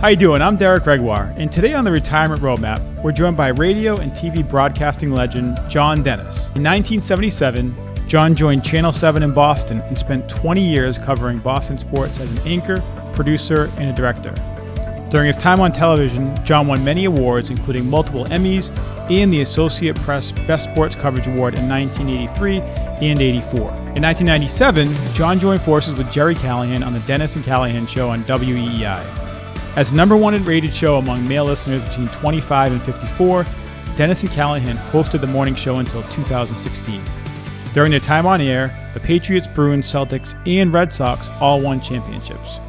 How you doing? I'm Derek Gregoire, and today on the Retirement Roadmap, we're joined by radio and TV broadcasting legend John Dennis. In 1977, John joined Channel 7 in Boston and spent 20 years covering Boston sports as an anchor, producer, and a director. During his time on television, John won many awards, including multiple Emmys and the Associated Press Best Sports Coverage Award in 1983 and 84. In 1997, John joined forces with Jerry Callahan on the Dennis and Callahan Show on WEEI. As the number one rated show among male listeners between 25 and 54, Dennis and Callahan hosted the morning show until 2016. During their time on air, the Patriots, Bruins, Celtics, and Red Sox all won championships.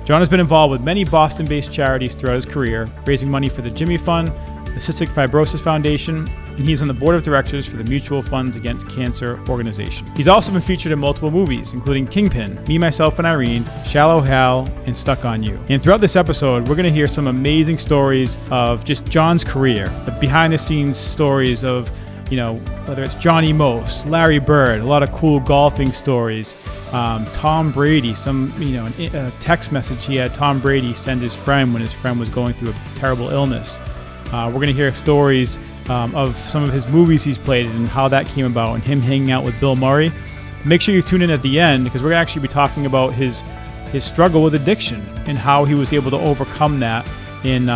John has been involved with many Boston-based charities throughout his career, raising money for the Jimmy Fund, the Cystic Fibrosis Foundation, and he's on the board of directors for the Mutual Funds Against Cancer organization. He's also been featured in multiple movies, including Kingpin, Me, Myself, and Irene, Shallow Hal, and Stuck on You. And throughout this episode, we're going to hear some amazing stories of just John's career, the behind-the-scenes stories of, whether it's Johnny Most, Larry Bird, a lot of cool golfing stories, Tom Brady, a text message he had Tom Brady send his friend when his friend was going through a terrible illness. We're going to hear stories of some of his movies he's played and how that came about and him hanging out with Bill Murray. Make sure you tune in at the end because we're going to actually be talking about his struggle with addiction and how he was able to overcome that and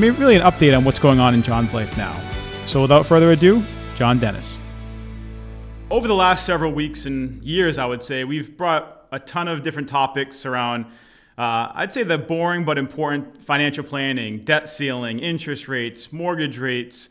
maybe really an update on what's going on in John's life now. So without further ado, John Dennis. Over the last several weeks and years, I would say, we've brought a ton of different topics around I'd say the boring but important financial planning, debt ceiling, interest rates, mortgage rates,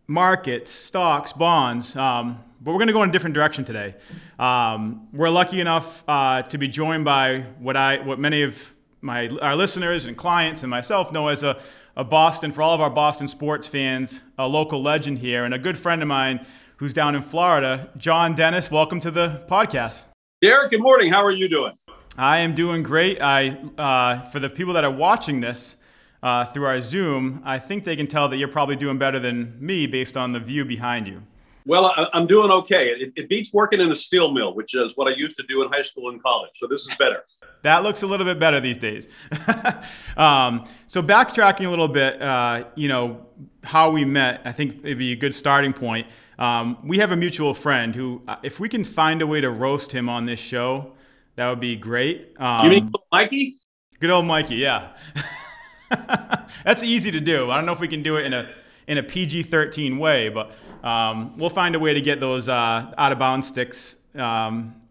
markets, stocks, bonds. But we're going to go in a different direction today. We're lucky enough to be joined by what many of our listeners and clients and myself know as a Boston, for all of our Boston sports fans, a local legend here and a good friend of mine who's down in Florida. John Dennis, welcome to the podcast. Derek, good morning. How are you doing? I am doing great. For the people that are watching this through our Zoom, I think they can tell that you're probably doing better than me based on the view behind you. Well, I'm doing okay. It beats working in a steel mill, which is what I used to do in high school and college. So this is better. That looks a little bit better these days. So backtracking a little bit, how we met, I think it'd be a good starting point. We have a mutual friend who, if we can find a way to roast him on this show, that would be great. You mean Mikey? Good old Mikey, yeah. That's easy to do. I don't know if we can do it in a PG-13 way, but we'll find a way to get those out-of-bounds sticks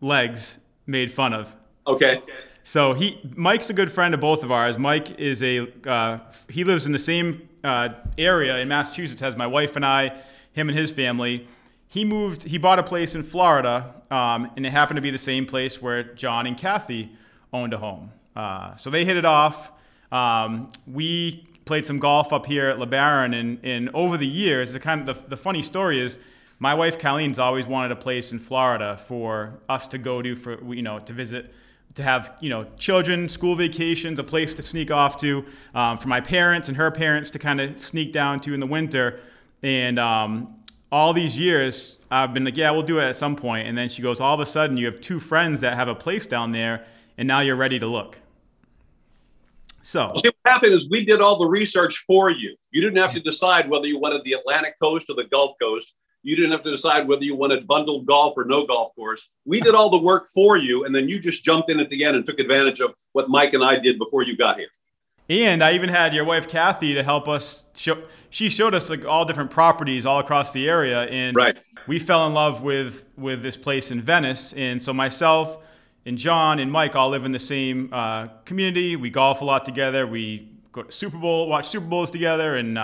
legs made fun of. Okay. So Mike's a good friend of both of ours. Mike is he lives in the same area in Massachusetts as my wife and I, him and his family. He bought a place in Florida, and it happened to be the same place where John and Kathy owned a home. So they hit it off. We played some golf up here at LeBaron, and over the years, the funny story is, my wife Colleen's always wanted a place in Florida for us to go to to visit, to have children, school vacations, a place to sneak off to, for my parents and her parents to kind of sneak down to in the winter, and all these years, I've been like, yeah, we'll do it at some point. And then she goes, all of a sudden, you have two friends that have a place down there, and now you're ready to look. So see, what happened is we did all the research for you. You didn't have to decide whether you wanted the Atlantic coast or the Gulf Coast. You didn't have to decide whether you wanted bundled golf or no golf course. We did all the work for you, and then you just jumped in at the end and took advantage of what Mike and I did before you got here. And I even had your wife, Kathy, to help us. She showed us all different properties all across the area. And right. We fell in love with this place in Venice. And so myself and John and Mike all live in the same community. We golf a lot together. We go to Super Bowl, watch Super Bowls together, and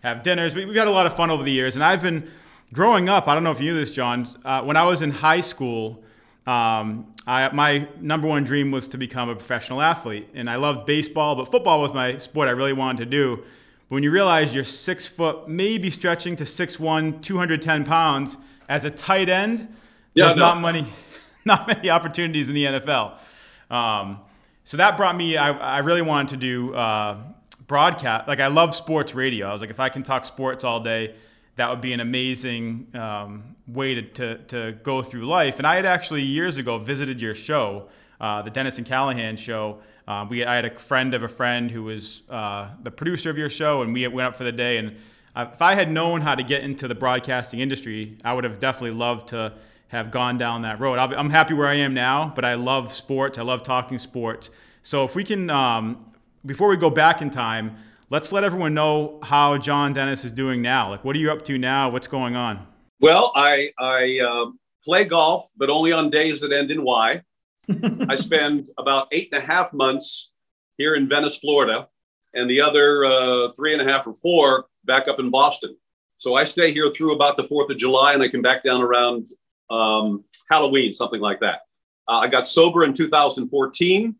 have dinners. We've had a lot of fun over the years. And I've been growing up, I don't know if you knew this, John, when I was in high school, my number one dream was to become a professional athlete, and I loved baseball, but football was my sport I really wanted to do. But when you realize you're 6 foot, maybe stretching to 6'1", 210 pounds as a tight end, there's not many opportunities in the NFL. So that brought me, I really wanted to do broadcast. I love sports radio. I was like, if I can talk sports all day, that would be an amazing way to go through life. And I had actually years ago visited your show, the Dennis and Callahan show, I had a friend of a friend who was the producer of your show, and we went up for the day. And if I had known how to get into the broadcasting industry, I would have definitely loved to have gone down that road. I'm happy where I am now, but I love sports. I love talking sports. So if we can, before we go back in time, let's let everyone know how John Dennis is doing now. Like, what are you up to now? What's going on? Well, I play golf, but only on days that end in Y. I spend about 8.5 months here in Venice, Florida, and the other 3.5 or 4 back up in Boston. So I stay here through about the 4th of July, and I come back down around Halloween, something like that. I got sober in 2014,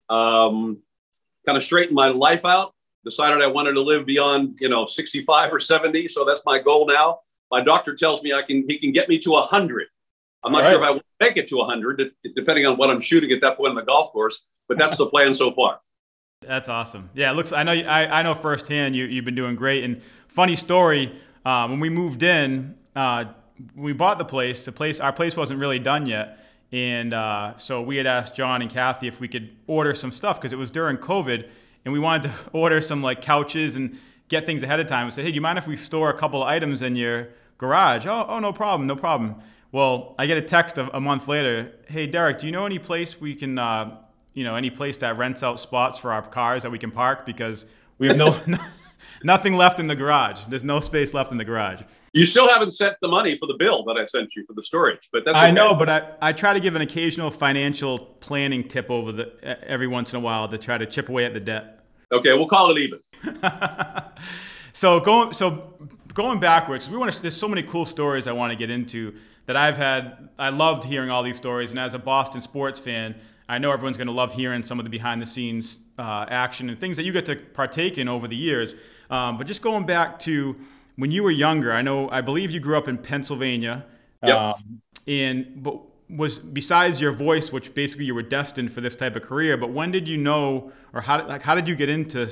kind of straightened my life out, decided I wanted to live beyond, 65 or 70. So that's my goal now. My doctor tells me he can get me to 100. I'm not sure if I will make it to 100, depending on what I'm shooting at that point on the golf course, but that's the plan so far. That's awesome. Yeah, it looks. I know firsthand you've been doing great. And funny story, when we moved in, we bought the place. Our place wasn't really done yet, and so we had asked John and Kathy if we could order some stuff because it was during COVID, and we wanted to order some like couches and get things ahead of time. We said, hey, do you mind if we store a couple of items in your garage? Oh, no problem, no problem. Well, I get a text a month later. Hey, Derek, do you know any place we can, any place that rents out spots for our cars that we can park? Because we have nothing left in the garage. There's no space left in the garage. You still haven't sent the money for the bill that I sent you for the storage, but that's okay. I know, but I try to give an occasional financial planning tip every once in a while to try to chip away at the debt. Okay, we'll call it even. So going backwards, there's so many cool stories I want to get into that I've had. I loved hearing all these stories, and as a Boston sports fan, I know everyone's going to love hearing some of the behind-the-scenes action and things that you get to partake in over the years. But just going back to when you were younger, I believe you grew up in Pennsylvania, yep. But was besides your voice, which basically you were destined for this type of career. But when did you know, or how did you get into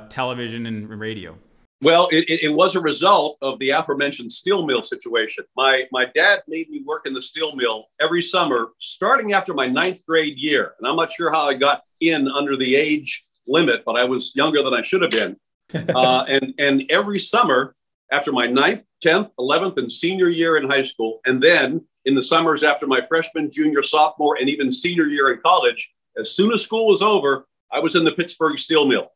television and radio? Well, it was a result of the aforementioned steel mill situation. My dad made me work in the steel mill every summer, starting after my 9th grade year. And I'm not sure how I got in under the age limit, but I was younger than I should have been. And every summer after my 9th, 10th, 11th, and senior year in high school, and then in the summers after my freshman, junior, sophomore, and even senior year in college, as soon as school was over, I was in the Pittsburgh steel mill.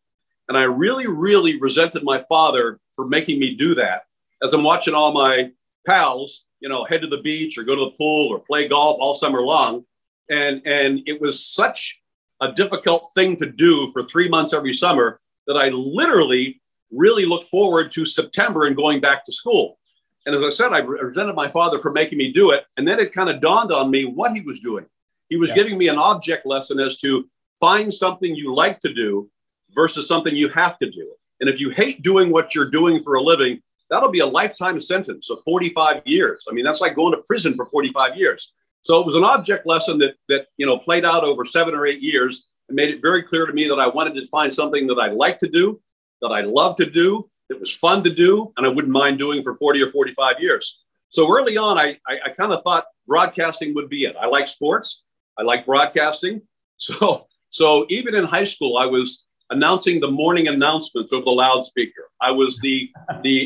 And I really, really resented my father for making me do that. As I'm watching all my pals, head to the beach or go to the pool or play golf all summer long. And it was such a difficult thing to do for 3 months every summer that I literally really looked forward to September and going back to school. And as I said, I resented my father for making me do it. And then it kind of dawned on me what he was doing. He was giving me an object lesson as to find something you like to do versus something you have to do. And if you hate doing what you're doing for a living, that'll be a lifetime sentence of 45 years. I mean, that's like going to prison for 45 years. So it was an object lesson that played out over 7 or 8 years and made it very clear to me that I wanted to find something that I like to do, that I love to do, that was fun to do, and I wouldn't mind doing for 40 or 45 years. So early on, I kind of thought broadcasting would be it. I like sports. I like broadcasting. So even in high school, I was announcing the morning announcements over the loudspeaker. I was the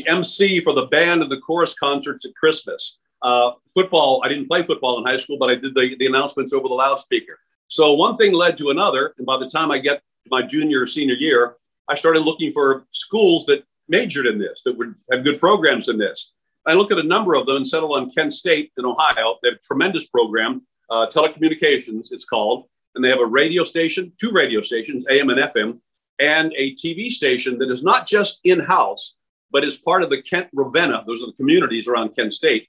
MC for the band and the chorus concerts at Christmas. Football, I didn't play football in high school, but I did the announcements over the loudspeaker. So one thing led to another. And by the time I get to my junior or senior year, I started looking for schools that majored in this, that would have good programs in this. I looked at a number of them and settled on Kent State in Ohio. They have a tremendous program, telecommunications, it's called. And they have a radio station, 2 radio stations, AM and FM, and a TV station that is not just in-house, but is part of the Kent Ravenna. Those are the communities around Kent State,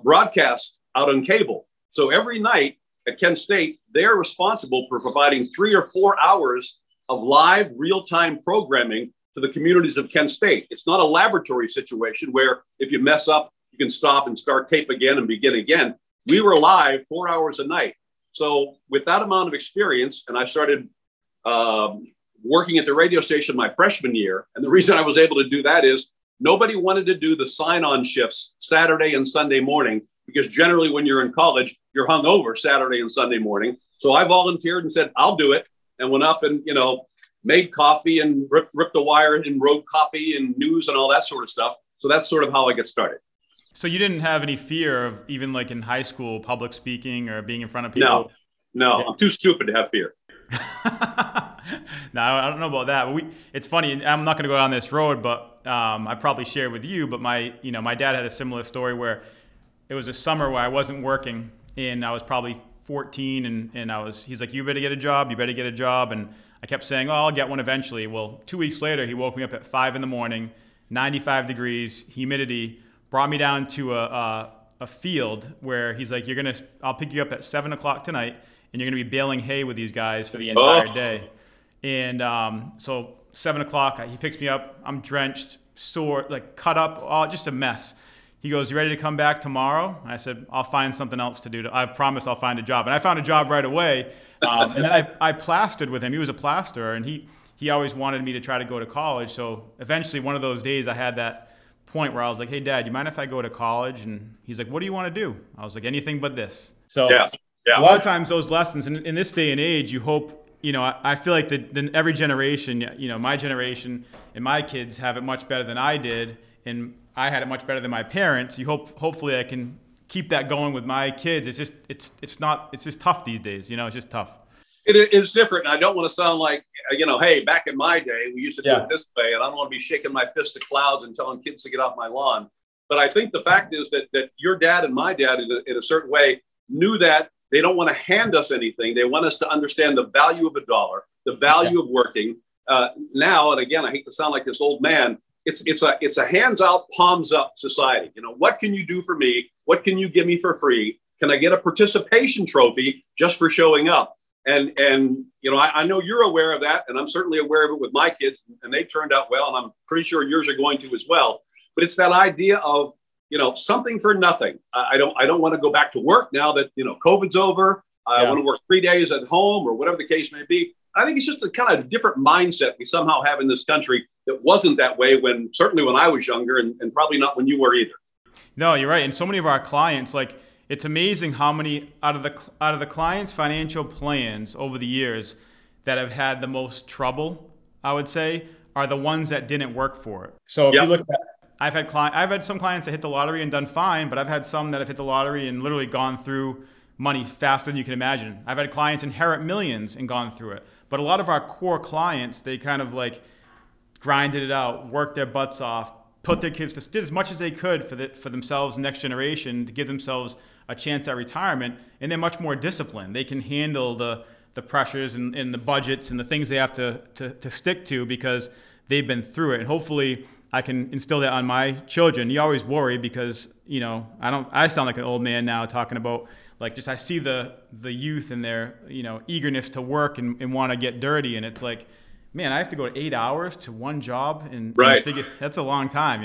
broadcast out on cable. So every night at Kent State, they're responsible for providing 3 or 4 hours of live real-time programming to the communities of Kent State. It's not a laboratory situation where if you mess up, you can stop and start tape again and begin again. We were live 4 hours a night. So with that amount of experience, and I started working at the radio station my freshman year. And the reason I was able to do that is nobody wanted to do the sign-on shifts Saturday and Sunday morning, because generally when you're in college, you're hungover Saturday and Sunday morning. So I volunteered and said, I'll do it. and went up and, made coffee and ripped a wire and wrote copy and news and all that sort of stuff. So that's sort of how I get started. So you didn't have any fear of, even like in high school, public speaking or being in front of people? No, yeah. I'm too stupid to have fear. No, I don't know about that. But it's funny, and I'm not going to go down this road, but I probably shared with you, but my dad had a similar story where it was a summer where I wasn't working, and I was probably 14, and he's like, you better get a job, and I kept saying, oh, I'll get one eventually. Well, 2 weeks later, he woke me up at 5 in the morning, 95 degrees, humidity, brought me down to a field where he's like, I'll pick you up at 7 o'clock tonight, and you're going to be baling hay with these guys for the entire day. And so 7 o'clock, he picks me up. I'm drenched, sore, like cut up, just a mess. He goes, you ready to come back tomorrow? And I said, I'll find something else to do. I promise I'll find a job. And I found a job right away. And then I plastered with him. He was a plasterer, and he always wanted me to try to go to college. So eventually one of those days I had that point where I was like, hey, Dad, you mind if I go to college? And he's like, what do you want to do? I was like, anything but this. So yeah. A lot of times those lessons, and in this day and age, you hope, I feel like every generation, my generation and my kids have it much better than I did. And I had it much better than my parents. Hopefully I can keep that going with my kids. It's just tough these days. It's just tough. It is different. And I don't want to sound like, hey, back in my day, we used to do it this way. And I don't want to be shaking my fist at clouds and telling kids to get off my lawn. But I think the fact is that your dad and my dad, in a certain way, knew that they don't want to hand us anything. They want us to understand the value of a dollar, the value of working. Now, and again, I hate to sound like this old man, it's a hands out, palms up society. What can you do for me? What can you give me for free? Can I get a participation trophy just for showing up? And I know you're aware of that, and I'm certainly aware of it with my kids, and they turned out well, and I'm pretty sure yours are going to as well. But it's that idea of something for nothing. I don't want to go back to work now that COVID's over. I want to work 3 days at home or whatever the case may be. I think it's just a kind of different mindset we somehow have in this country that wasn't that way certainly when I was younger, and probably not when you were either. No, you're right. And so many of our clients, it's amazing how many out of the clients' financial plans over the years that have had the most trouble, I would say, are the ones that didn't work for it. So if you look at, I've had some clients that hit the lottery and done fine, but I've had some that have hit the lottery and literally gone through money faster than you can imagine. I've had clients inherit millions and gone through it. But a lot of our core clients, they kind of grinded it out, worked their butts off, put their kids did as much as they could for themselves, next generation, to give themselves a chance at retirement, and they're much more disciplined. They can handle the pressures and the budgets and the things they have to stick to because they've been through it. And hopefully I can instill that on my children. You always worry because, I sound like an old man now talking about I see the youth and their, eagerness to work and want to get dirty. And it's like, man, I have to go 8 hours to one job and figure that's a long time,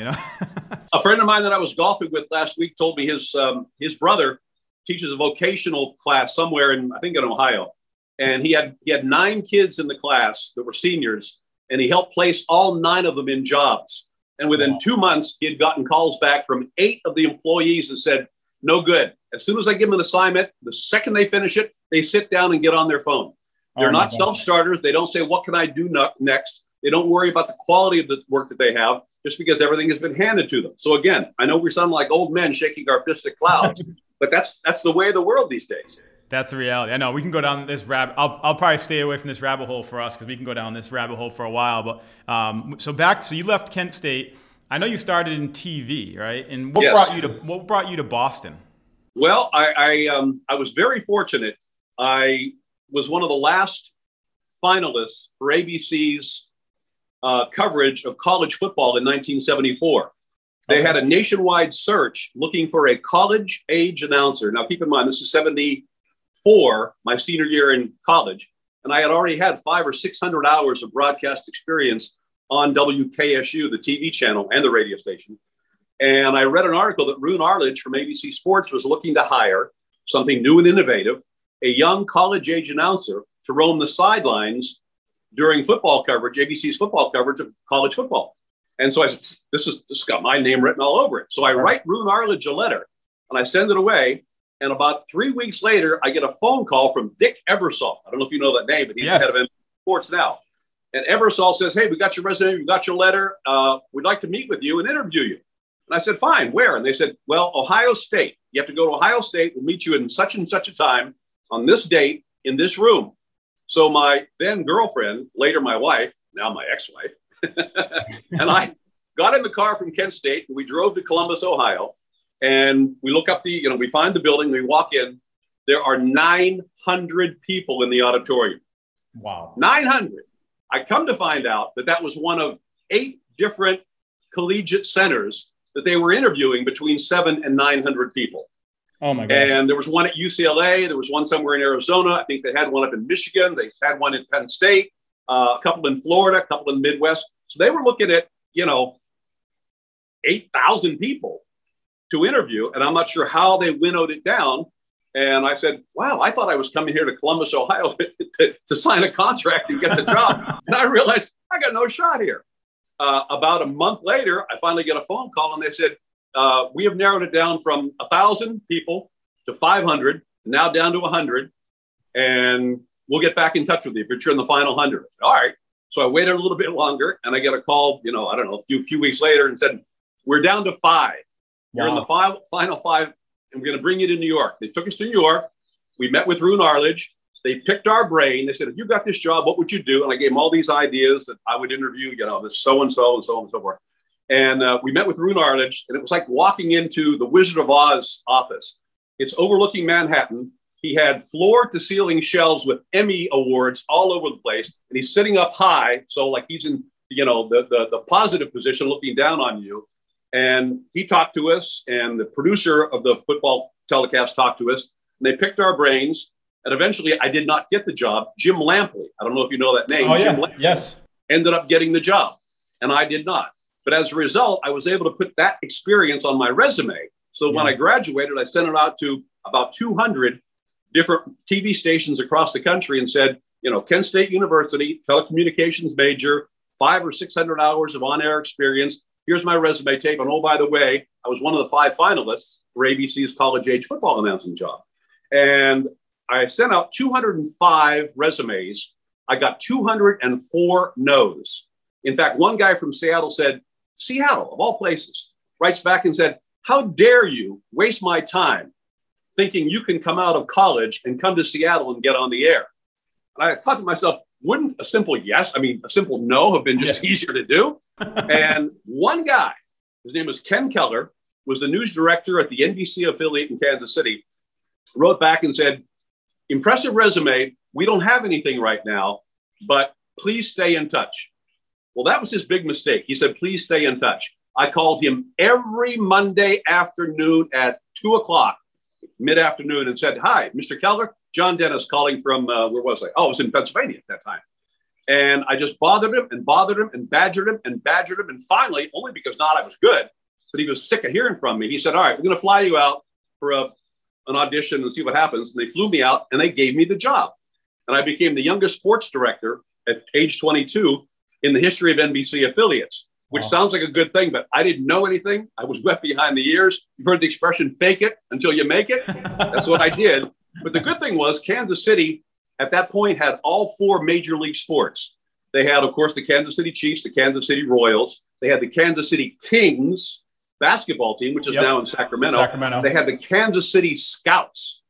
A friend of mine that I was golfing with last week told me his brother teaches a vocational class somewhere in Ohio. And he had 9 kids in the class that were seniors, and he helped place all 9 of them in jobs. And within 2 months, he had gotten calls back from 8 of the employees that said, no good. As soon as I give them an assignment, the second they finish it, they sit down and get on their phone. They're not self-starters. They don't say, what can I do next? They don't worry about the quality of the work that they have just because everything has been handed to them. So again, I know we sound like old men shaking our fists at clouds, but that's the way of the world these days. That's the reality. I know we can go down this rabbit. I'll probably stay away from this rabbit hole for us because we can go down this rabbit hole for a while. But so you left Kent State. I know you started in TV, right? And what brought you to Boston? Well, I was very fortunate. I was one of the last finalists for ABC's coverage of college football in 1974. They had a nationwide search looking for a college-age announcer. Now, keep in mind, this is 74, my senior year in college, and I had already had 500 or 600 hours of broadcast experience on WKSU, the TV channel, and the radio station. And I read an article that Roone Arledge from ABC Sports was looking to hire something new and innovative, a young college-age announcer to roam the sidelines during football coverage, ABC's football coverage of college football. And so I said, this got my name written all over it. So I write Roone Arledge a letter, and I send it away. And about 3 weeks later, I get a phone call from Dick Ebersol. I don't know if you know that name, but he's the head of Sports Now. And Ebersol says, hey, we got your resume, we got your letter. We'd like to meet with you and interview you. And I said, fine, where? And they said, well, Ohio State. You have to go to Ohio State. We'll meet you in such and such a time on this date in this room. So my then girlfriend, later my wife, now my ex-wife, and I got in the car from Kent State and we drove to Columbus, Ohio. And we look up we find the building, we walk in. There are 900 people in the auditorium. Wow. 900. I come to find out that that was one of 8 different collegiate centers that they were interviewing between 700 and 900 people. Oh my gosh. And there was one at UCLA. There was one somewhere in Arizona. I think they had one up in Michigan. They had one in Penn State, a couple in Florida, a couple in Midwest. So they were looking at, 8,000 people to interview. And I'm not sure how they winnowed it down. And I said, wow, I thought I was coming here to Columbus, Ohio to sign a contract and get the job. And I realized I got no shot here. About a month later, I finally get a phone call and they said, we have narrowed it down from 1,000 people to 500, now down to 100. And we'll get back in touch with you if you're in the final 100. All right. So I waited a little bit longer and I get a call, I don't know, a few weeks later and said, we're down to 5. You're in the final 5. And we're going to bring you to New York. They took us to New York. We met with Rune Arledge. They picked our brain. They said, if you got this job, what would you do? And I gave them all these ideas that I would interview, this so-and-so and so on and so forth. And we met with Rune Arledge, and it was like walking into the Wizard of Oz office. It's overlooking Manhattan. He had floor-to-ceiling shelves with Emmy awards all over the place, and he's sitting up high, so like he's in the positive position looking down on you. And he talked to us, and the producer of the football telecast talked to us, and they picked our brains. And eventually, I did not get the job. Jim Lampley, I don't know if you know that name. Oh, Jim yeah. Lampley Yes. ended up getting the job, and I did not. But as a result, I was able to put that experience on my resume. So when I graduated, I sent it out to about 200 different TV stations across the country and said, Kent State University, telecommunications major, 500 or 600 hours of on-air experience. Here's my resume tape. And oh, by the way, I was one of the 5 finalists for ABC's college age football announcing job. And I sent out 205 resumes. I got 204 no's. In fact, one guy from Seattle said, Seattle, of all places, writes back and said, how dare you waste my time thinking you can come out of college and come to Seattle and get on the air? And I thought to myself, wouldn't a simple a simple no have been just easier to do? And one guy, his name was Ken Keller, was the news director at the NBC affiliate in Kansas City, wrote back and said, impressive resume. We don't have anything right now, but please stay in touch. Well, that was his big mistake. He said, please stay in touch. I called him every Monday afternoon at 2 o'clock, mid-afternoon, and said, hi, Mr. Keller, John Dennis calling from, where was I? Oh, I was in Pennsylvania at that time. And I just bothered him and bothered him and badgered him and badgered him. And finally, only because not I was good, but he was sick of hearing from me. He said, all right, we're going to fly you out for an audition and see what happens. And they flew me out and they gave me the job. And I became the youngest sports director at age 22 in the history of NBC affiliates, which sounds like a good thing, but I didn't know anything. I was wet behind the ears. You've heard the expression, fake it until you make it. That's what I did. But the good thing was Kansas City at that point had all 4 major league sports. They had, of course, the Kansas City Chiefs, the Kansas City Royals. They had the Kansas City Kings basketball team, which is now in Sacramento. They had the Kansas City Scouts,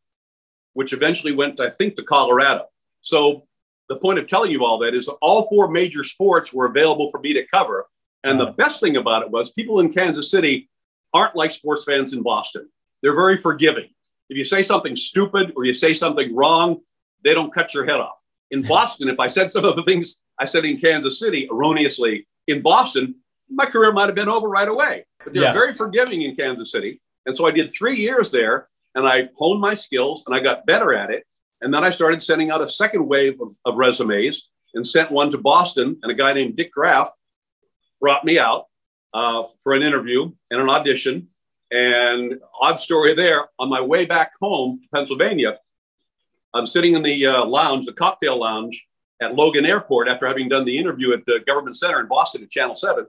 which eventually went, I think, to Colorado. So the point of telling you all that is all 4 major sports were available for me to cover. And the best thing about it was people in Kansas City aren't like sports fans in Boston. They're very forgiving. If you say something stupid or you say something wrong, they don't cut your head off. In Boston, if I said some of the things I said in Kansas City erroneously in Boston, my career might have been over right away. But they're very forgiving in Kansas City. And so I did 3 years there and I honed my skills and I got better at it. And then I started sending out a second wave of resumes and sent one to Boston. And a guy named Dick Graff brought me out for an interview and an audition. And odd story there, on my way back home to Pennsylvania, I'm sitting in the lounge, the cocktail lounge at Logan Airport after having done the interview at the Government Center in Boston at Channel 7.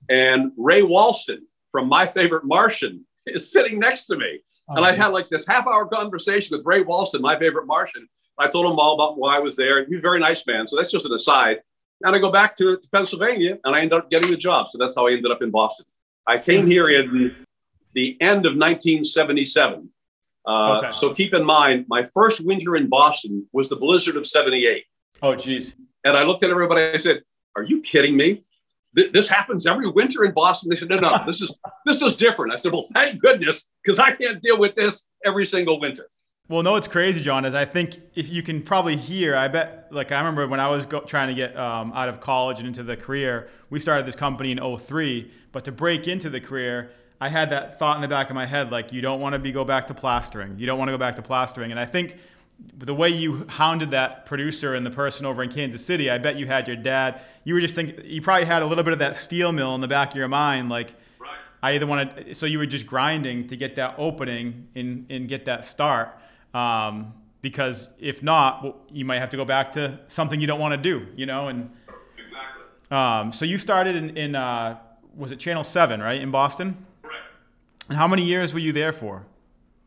And Ray Walston from My Favorite Martian is sitting next to me. And I had like this half-hour conversation with Ray Walston, My Favorite Martian. I told him all about why I was there. He was a very nice man. So that's just an aside. And I go back to Pennsylvania, and I ended up getting the job. So that's how I ended up in Boston. I came here in the end of 1977. So keep in mind, my first winter in Boston was the blizzard of 78. Oh, geez. And I looked at everybody, I said, are you kidding me? This happens every winter in Boston. They said, no, this is different. I said, well, thank goodness, because I can't deal with this every single winter. Well, no, what's crazy, John, is I think if you can probably hear, I bet, like I remember when I was trying to get out of college and into the career, we started this company in 2003, but to break into the career, I had that thought in the back of my head, like, you don't want to go back to plastering. You don't want to go back to plastering. And I think the way you hounded that producer and the person over in Kansas City, I bet you had your dad, you were just thinking, you probably had a little bit of that steel mill in the back of your mind, like, right. I either want to, so you were just grinding to get that opening and get that start. Because if not, well, you might have to go back to something you don't want to do, you know? And exactly. So you started in was it Channel 7, right, in Boston? Right. And how many years were you there for?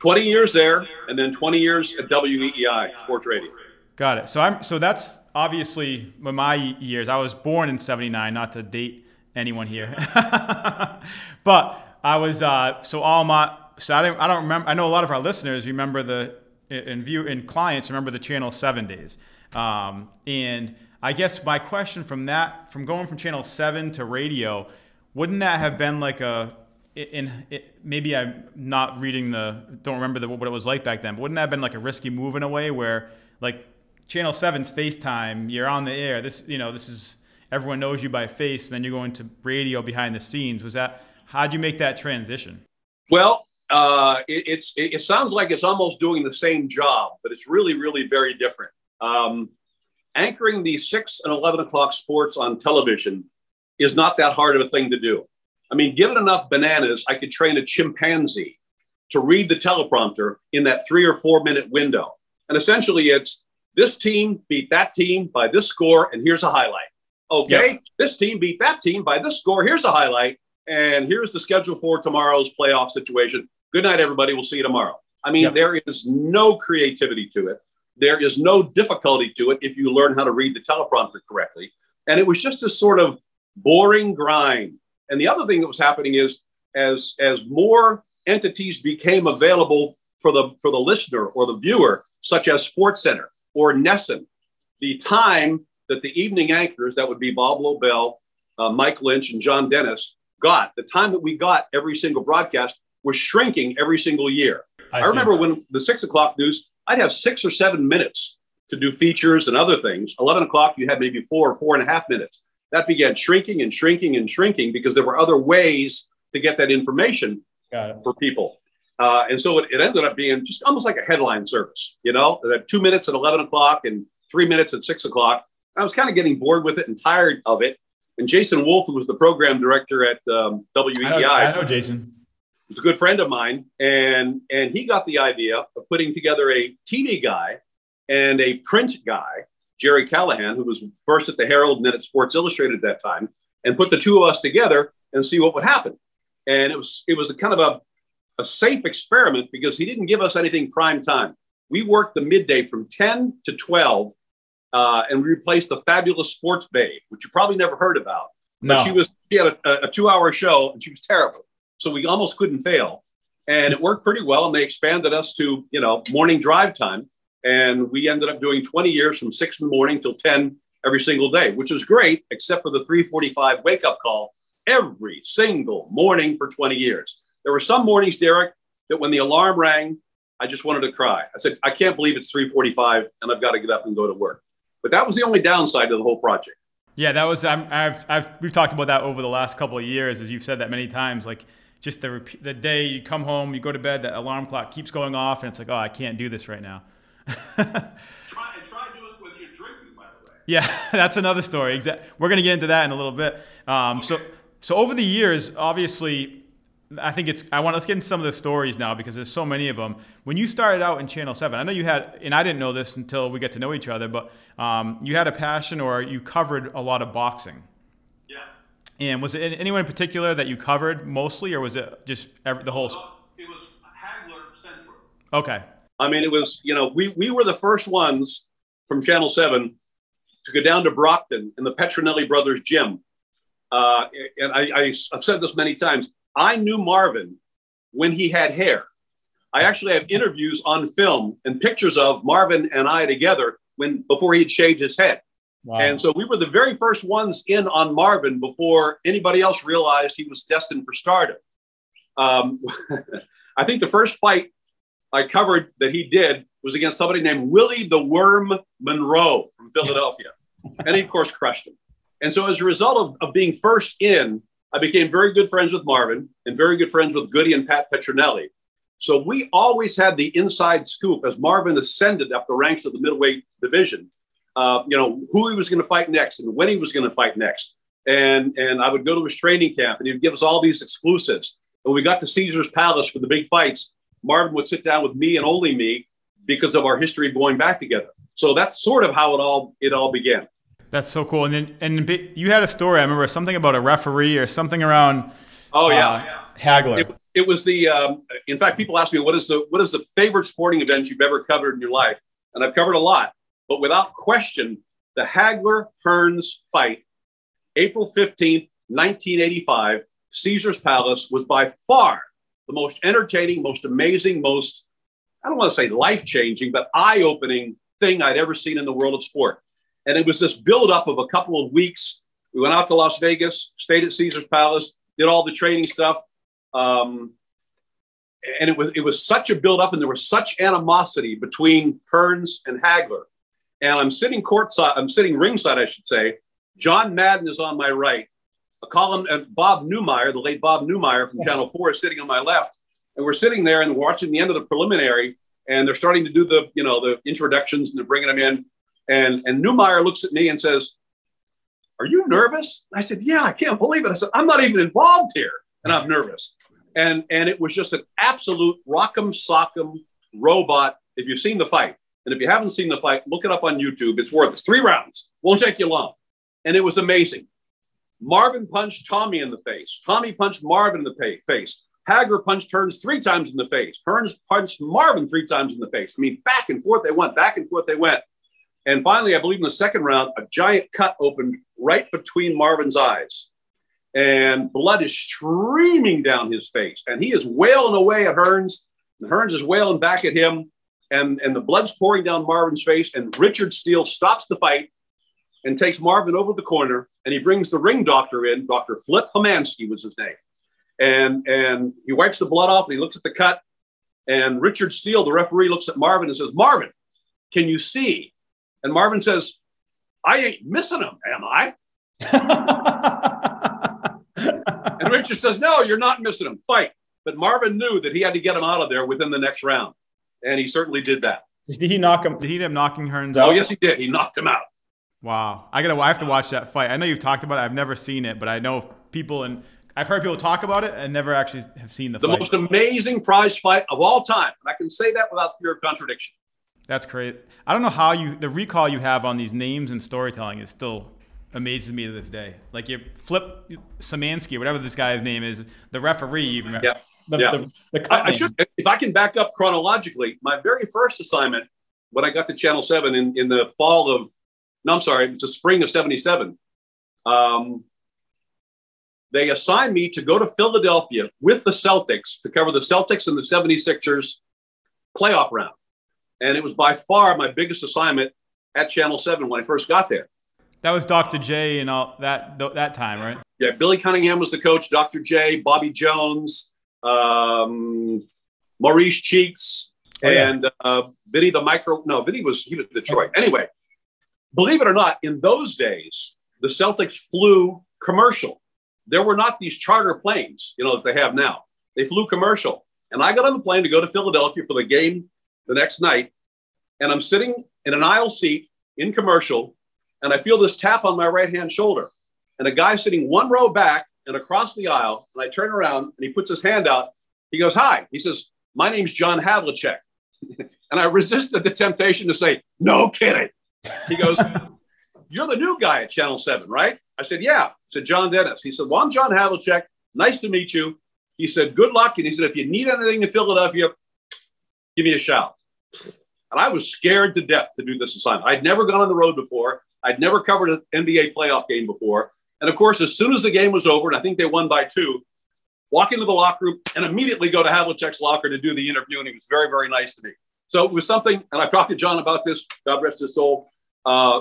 20 years there, and then 20 years at WEEI, Sports Radio. Got it. So that's obviously my years. I was born in 79, not to date anyone here. But I was, I don't remember, I know a lot of our listeners remember and clients remember the Channel 7 days. And I guess my question from going from Channel 7 to radio, wouldn't that have been like maybe I'm not reading don't remember what it was like back then, but wouldn't that have been like a risky move in a way where like Channel 7's FaceTime, you're on the air, this is, everyone knows you by face, and then you're going to radio behind the scenes. How'd you make that transition? Well, it sounds like it's almost doing the same job, but it's really, really very different. Anchoring the 6 and 11 o'clock sports on television is not that hard of a thing to do. I mean, given enough bananas, I could train a chimpanzee to read the teleprompter in that 3 or 4 minute window. And essentially it's this team beat that team by this score, and here's a highlight. Okay, yep. This team beat that team by this score, here's a highlight, and here's the schedule for tomorrow's playoff situation. Good night, everybody. We'll see you tomorrow. I mean, yep. There is no creativity to it. There is no difficulty to it if you learn how to read the teleprompter correctly. And it was just a sort of boring grind. And the other thing that was happening is as more entities became available for the listener or the viewer, such as SportsCenter or Nesson, the time that the evening anchors, that would be Bob Lobel, Mike Lynch, and John Dennis, the time that we got every single broadcast was shrinking every single year. I remember when the 6 o'clock news, I'd have 6 or 7 minutes to do features and other things. 11 o'clock, you had maybe 4 or 4.5 minutes. That began shrinking and shrinking and shrinking because there were other ways to get that information for people. And so it ended up being just almost like a headline service, you know, 2 minutes at 11 o'clock and 3 minutes at 6 o'clock. I was kind of getting bored with it and tired of it. And Jason Wolf, who was the program director at WEEI. I know Jason. He's a good friend of mine. And he got the idea of putting together a TV guy and a print guy, Jerry Callahan, who was first at the Herald and then at Sports Illustrated at that time, and put the two of us together and see what would happen. And it was a kind of a safe experiment because he didn't give us anything prime time. We worked the midday from 10 to 12, and we replaced the fabulous Sports Babe, which you probably never heard about. No. But she had a 2-hour show, and she was terrible. So we almost couldn't fail. And it worked pretty well, and they expanded us to, morning drive time. And we ended up doing 20 years from 6 in the morning till 10 every single day, which was great, except for the 3:45 wake-up call every single morning for 20 years. There were some mornings, Derek, that when the alarm rang, I just wanted to cry. I said, I can't believe it's 3:45 and I've got to get up and go to work. But that was the only downside to the whole project. Yeah, that was, we've talked about that over the last couple of years, as you've said that many times, like just the day you come home, you go to bed, that alarm clock keeps going off and it's like, oh, I can't do this right now. Try doing it when you're drinking, by the way. Yeah, that's another story. We're going to get into that in a little bit. Okay. So over the years, obviously, let's get into some of the stories now because there's so many of them. When you started out in Channel 7, I know you had, and I didn't know this until we get to know each other, but you had a passion or you covered a lot of boxing. Yeah. And was it anyone in particular that you covered mostly, or was it just the whole? It was Hagler Central. Okay. I mean, it was, we were the first ones from Channel 7 to go down to Brockton in the Petronelli Brothers gym. And I've said this many times. I knew Marvin when he had hair. I actually have interviews on film and pictures of Marvin and I together before he had shaved his head. Wow. And so we were the very first ones in on Marvin before anybody else realized he was destined for stardom. I think the first fight I covered that he did was against somebody named Willie the Worm Monroe from Philadelphia. And he, of course, crushed him. And so as a result of being first in, I became very good friends with Marvin and very good friends with Goody and Pat Petronelli. So we always had the inside scoop as Marvin ascended up the ranks of the middleweight division, who he was going to fight next and when he was going to fight next. And I would go to his training camp and he would give us all these exclusives. When we got to Caesar's Palace for the big fights, Marvin would sit down with me and only me because of our history going back together. So that's sort of how it all began. That's so cool. And you had a story, I remember, something about a referee or something around Hagler. It was in fact, people ask me, what is the favorite sporting event you've ever covered in your life? And I've covered a lot, but without question, the Hagler-Hearns fight, April 15th, 1985, Caesar's Palace, was by far the most entertaining, most amazing, most, I don't want to say life-changing, but eye-opening thing I'd ever seen in the world of sport. And it was this build-up of a couple of weeks. We went out to Las Vegas, stayed at Caesar's Palace, did all the training stuff. And it was such a build-up, and there was such animosity between Hearns and Hagler. And I'm sitting ringside, I should say. John Madden is on my right. And Bob Newmeyer, the late Bob Newmeyer from Channel 4, is sitting on my left. And we're sitting there and watching the end of the preliminary, and they're starting to do the introductions, and they're bringing them in. And Newmeyer looks at me and says, "Are you nervous?" I said, "Yeah, I can't believe it." I said, "I'm not even involved here, and I'm nervous." And it was just an absolute rock'em sock'em robot. If you've seen the fight, and if you haven't seen the fight, look it up on YouTube. It's worth it. It's 3 rounds. Won't take you long. And it was amazing. Marvin punched Tommy in the face. Tommy punched Marvin in the face. Hagler punched Hearns 3 times in the face. Hearns punched Marvin 3 times in the face. I mean, back and forth they went, back and forth they went. And finally, I believe in the second round, a giant cut opened right between Marvin's eyes. And blood is streaming down his face. And he is wailing away at Hearns. And Hearns is wailing back at him. And the blood's pouring down Marvin's face. And Richard Steele stops the fight and takes Marvin over the corner. And he brings the ring doctor in. Dr. Flip Homansky was his name. And he wipes the blood off and he looks at the cut. And Richard Steele, the referee, looks at Marvin and says, "Marvin, can you see?" And Marvin says, "I ain't missing him, am I?" And Richard says, "No, you're not missing him. Fight." But Marvin knew that he had to get him out of there within the next round. And he certainly did that. Did he knock him? Did he end up knocking Hearns out? Oh, yes, he did. He knocked him out. Wow. I have to watch that fight. I know you've talked about it. I've never seen it, but I know people, and I've heard people talk about it and never actually have seen the fight. The most amazing prize fight of all time. And I can say that without fear of contradiction. That's great. I don't know how the recall you have on these names and storytelling is still amazes me to this day. Like you Flip Samansky, whatever this guy's name is, the referee even. Yeah. I should, if I can back up chronologically, my very first assignment when I got to Channel 7 in the fall of, no, I'm sorry, it was the spring of 77. They assigned me to go to Philadelphia with the Celtics to cover the Celtics and the 76ers playoff round. And it was by far my biggest assignment at Channel 7 when I first got there. That was Dr. J and all that time, right? Yeah, Billy Cunningham was the coach, Dr. J, Bobby Jones, Maurice Cheeks, and Vinny the Micro. No, he was Detroit. Anyway, believe it or not, in those days, the Celtics flew commercial. There were not these charter planes, that they have now. They flew commercial. And I got on the plane to go to Philadelphia for the game the next night. And I'm sitting in an aisle seat in commercial, and I feel this tap on my right-hand shoulder. And a guy sitting one row back and across the aisle, and I turn around, and he puts his hand out. He goes, "Hi." He says, "My name's John Havlicek." And I resisted the temptation to say, "No kidding." He goes, "You're the new guy at Channel 7, right?" I said, "Yeah." I said, "John Dennis." He said, "Well, I'm John Havlicek. Nice to meet you." He said, "Good luck." And he said, "If you need anything in Philadelphia, give me a shout." And I was scared to death to do this assignment. I'd never gone on the road before. I'd never covered an NBA playoff game before. And of course, as soon as the game was over, and I think they won by 2, walk into the locker room and immediately go to Havlicek's locker to do the interview. And he was very, very nice to me. So it was something, and I've talked to John about this, God rest his soul,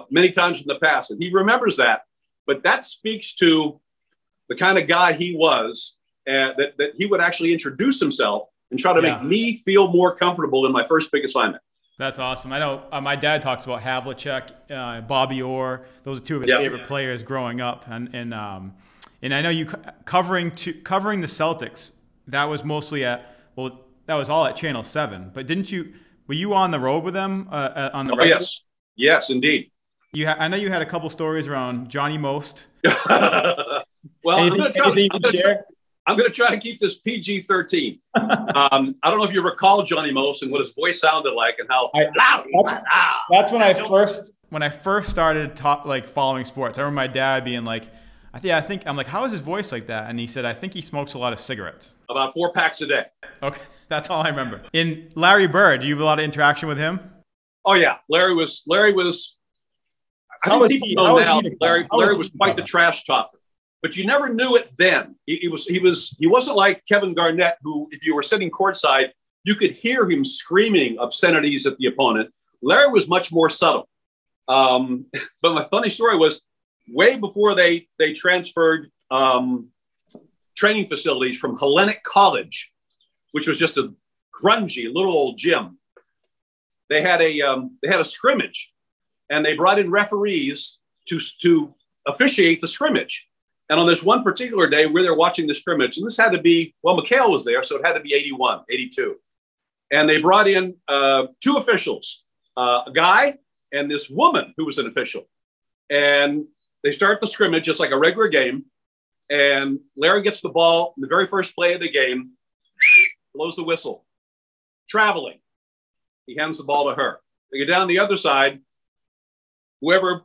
many times in the past. And he remembers that. But that speaks to the kind of guy he was, that he would actually introduce himself and try to make me feel more comfortable in my first big assignment. That's awesome. I know my dad talks about Havlicek, Bobby Orr. Those are 2 of his favorite players growing up. And I know you covering the Celtics. That was mostly that was all at Channel 7. But were you on the road with them on the regular? Yes, indeed. I know you had a couple stories around Johnny Most. Well, I'm going to try to keep this PG-13. I don't know if you recall Johnny Most and what his voice sounded like and how loud. That's when I first started following sports. I remember my dad being like, I'm like, how is his voice like that? And he said, I think he smokes a lot of cigarettes. About 4 packs a day. Okay, that's all I remember. In Larry Bird, do you have a lot of interaction with him? Oh yeah, Larry was. I think people know now. Larry was quite the trash talker. But you never knew it then. He wasn't like Kevin Garnett, who, if you were sitting courtside, you could hear him screaming obscenities at the opponent. Larry was much more subtle. But my funny story was, way before they transferred training facilities from Hellenic College, which was just a grungy little old gym, they had a scrimmage, and they brought in referees to officiate the scrimmage. And on this one particular day, where they're watching the scrimmage, and this had to be, McHale was there, so it had to be 81, 82. And they brought in 2 officials, a guy and this woman who was an official. And they start the scrimmage just like a regular game. And Larry gets the ball in the very first play of the game, blows the whistle. Traveling. He hands the ball to her. They go down the other side. Whoever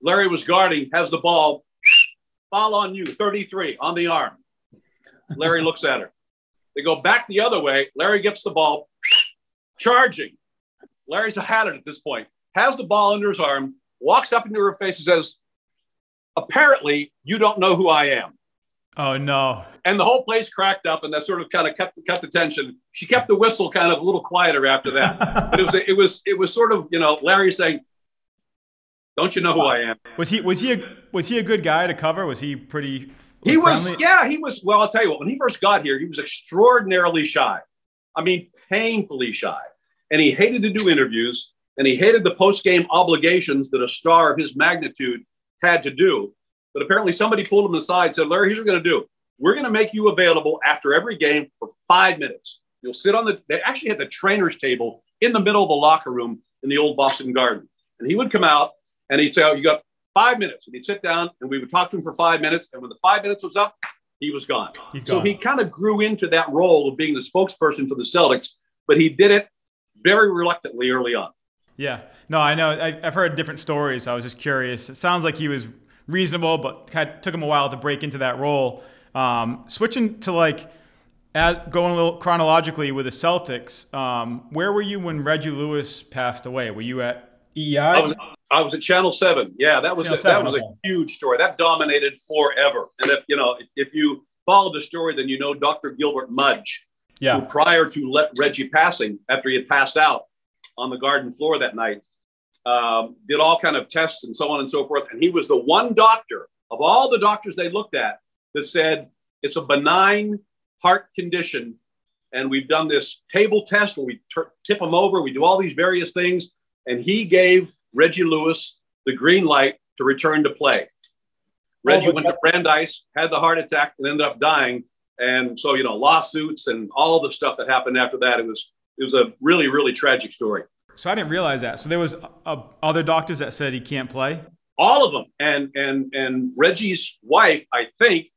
Larry was guarding has the ball. Foul on you, 33, on the arm. Larry looks at her. They go back the other way. Larry gets the ball, charging. Larry's had it at this point. Has the ball under his arm, walks up into her face and says, apparently, you don't know who I am. Oh, no. And the whole place cracked up, and that sort of kind of cut the tension. She kept the whistle kind of a little quieter after that. But it was sort of, Larry saying, don't you know who I am? Was he a good guy to cover? Was he pretty He was, friendly? yeah, he was. Well, I'll tell you what, when he first got here, he was extraordinarily shy. I mean, painfully shy. And he hated to do interviews, and he hated the post-game obligations that a star of his magnitude had to do. But apparently somebody pulled him aside and said, Larry, here's what we're going to do. We're going to make you available after every game for 5 minutes. You'll sit they actually had the trainer's table in the middle of the locker room in the old Boston Garden. And he would come out and he'd say, oh, you got 5 minutes. And he'd sit down and we would talk to him for 5 minutes. And when the 5 minutes was up, he was gone. So he kind of grew into that role of being the spokesperson for the Celtics, but he did it very reluctantly early on. Yeah. No, I know. I've heard different stories. I was just curious. It sounds like he was reasonable, but took him a while to break into that role. Switching to going a little chronologically with the Celtics, where were you when Reggie Lewis passed away? Were you at EEI? I was at Channel 7. Yeah, that was a huge story. That dominated forever. And if you followed the story, then you know Dr. Gilbert Mudge, who prior to Reggie passing, after he had passed out on the garden floor that night, did all kind of tests and so on and so forth. And he was the one doctor of all the doctors they looked at that said, it's a benign heart condition. And we've done this table test where we tip him over. We do all these various things. And he gave Reggie Lewis the green light to return to play. Reggie went to Brandeis, had the heart attack, and ended up dying. And so, lawsuits and all the stuff that happened after that, it was a really, really tragic story. So I didn't realize that. So there was other doctors that said he can't play? All of them. And Reggie's wife, I think,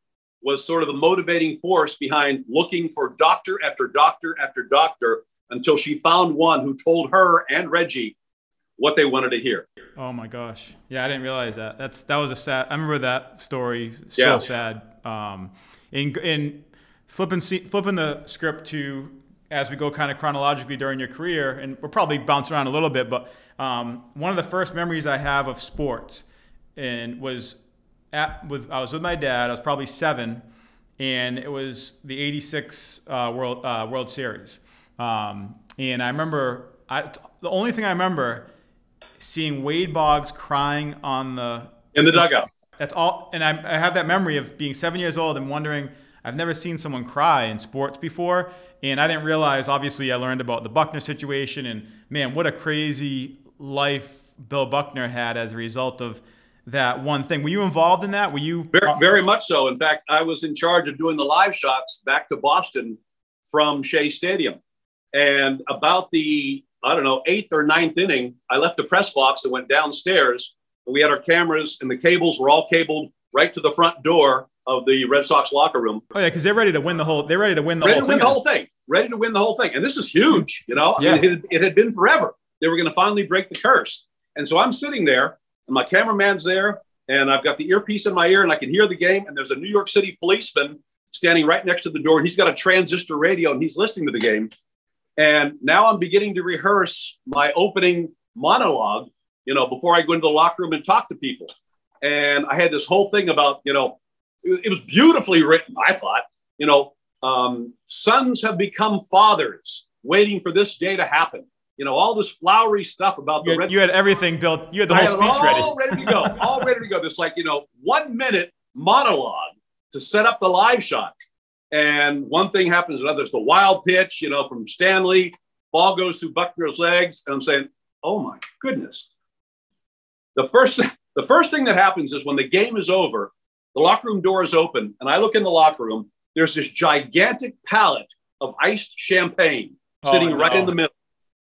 was sort of the motivating force behind looking for doctor after doctor after doctor until she found one who told her and Reggie what they wanted to hear. Oh my gosh. Yeah, I didn't realize that. That was a sad, I remember that story. So sad. In flipping the script to as we go kind of chronologically during your career, and we're probably bouncing around a little bit, but one of the first memories I have of sports and I was with my dad. I was probably 7, and it was the '86 World Series. And I remember the only thing I remember seeing Wade Boggs crying in the dugout. That's all. And I have that memory of being 7 years old and wondering, I've never seen someone cry in sports before. And I didn't realize, obviously, I learned about the Buckner situation. And, man, what a crazy life Bill Buckner had as a result of that one thing. Were you involved in that? Were you? Very much so. In fact, I was in charge of doing the live shots back to Boston from Shea Stadium. And about the, 8th or 9th inning, I left the press box and went downstairs. And we had our cameras, and the cables were all cabled right to the front door of the Red Sox locker room. Oh yeah, because they're ready to win the whole. They're ready to win the ready whole to thing. Win the whole thing. Ready to win the whole thing. And this is huge. Yeah. I mean, it had been forever. They were going to finally break the curse. And so I'm sitting there, and my cameraman's there, and I've got the earpiece in my ear, and I can hear the game. And there's a New York City policeman standing right next to the door, and he's got a transistor radio, and he's listening to the game. And now I'm beginning to rehearse my opening monologue, before I go into the locker room and talk to people. And I had this whole thing about, it was beautifully written, I thought, sons have become fathers waiting for this day to happen. All this flowery stuff about the you had everything built. You had the whole speech ready. All ready to go. All ready to go. This 1 minute monologue to set up the live shot. And one thing happens, another. It's the wild pitch, from Stanley. Ball goes through Buckner's legs. And I'm saying, oh my goodness. The first thing that happens is when the game is over, the locker room door is open. And I look in the locker room. There's this gigantic pallet of iced champagne sitting right in the middle.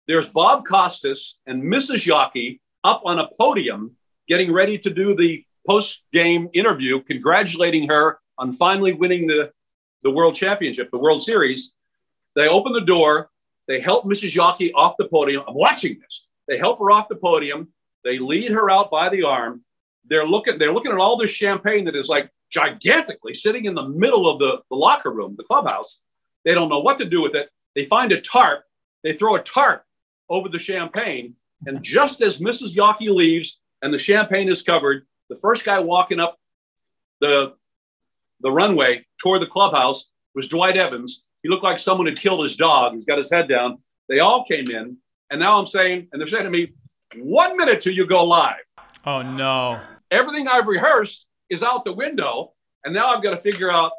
There's Bob Costas and Mrs. Yockey up on a podium getting ready to do the post-game interview, congratulating her on finally winning the World Championship, the World Series. They open the door. They help Mrs. Yockey off the podium. I'm watching this. They help her off the podium. They lead her out by the arm. They're looking at all this champagne that is gigantically sitting in the middle of the locker room, the clubhouse. They don't know what to do with it. They find a tarp. They throw a tarp over the champagne. And just as Mrs. Yockey leaves and the champagne is covered, the first guy walking up the runway toward the clubhouse was Dwight Evans. He looked like someone had killed his dog. He's got his head down. They all came in. And now they're saying to me, 1 minute till you go live. Oh, no. Everything I've rehearsed is out the window. And now I've got to figure out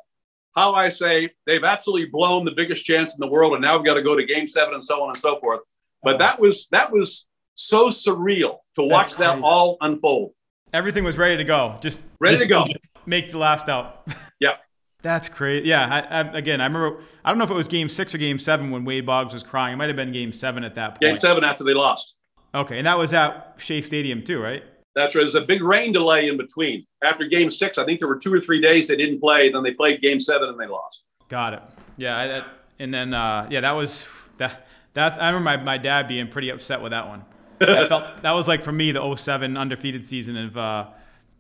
how I say they've absolutely blown the biggest chance in the world. And now we've got to go to game 7 and so on and so forth. But that was so surreal to watch that all unfold. Everything was ready to go. Just to go. Make the last out. Yeah. That's crazy. Yeah. I remember, I don't know if it was game 6 or game 7 when Wade Boggs was crying. It might have been game 7 at that point. Game 7 after they lost. Okay. And that was at Shea Stadium too, right? That's right. There's a big rain delay in between. After game 6, I think there were 2 or 3 days they didn't play. Then they played game 7 and they lost. Got it. Yeah. That was that. I remember my dad being pretty upset with that one. I felt that was for me, the 2007 undefeated season of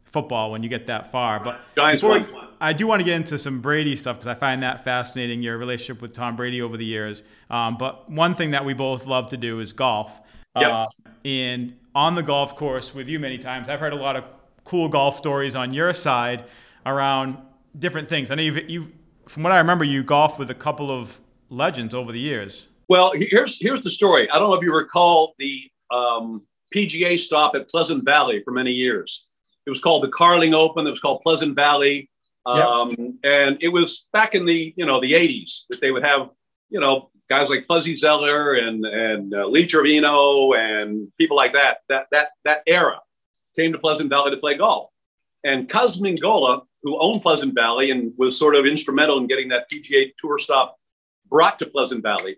football when you get that far. But I do want to get into some Brady stuff because I find that fascinating, your relationship with Tom Brady over the years. But one thing that we both love to do is golf. Yep. And on the golf course with you many times, I've heard a lot of cool golf stories on your side around different things. I know you from what I remember, you golfed with a couple of legends over the years. Well, here's the story. I don't know if you recall the PGA stop at Pleasant Valley for many years. It was called the Carling Open. It was called Pleasant Valley. And it was back in the 80s that they would have, guys like Fuzzy Zeller and Lee Trevino and people like that era came to Pleasant Valley to play golf. And Cuz Mingola, who owned Pleasant Valley and was sort of instrumental in getting that PGA Tour stop brought to Pleasant Valley,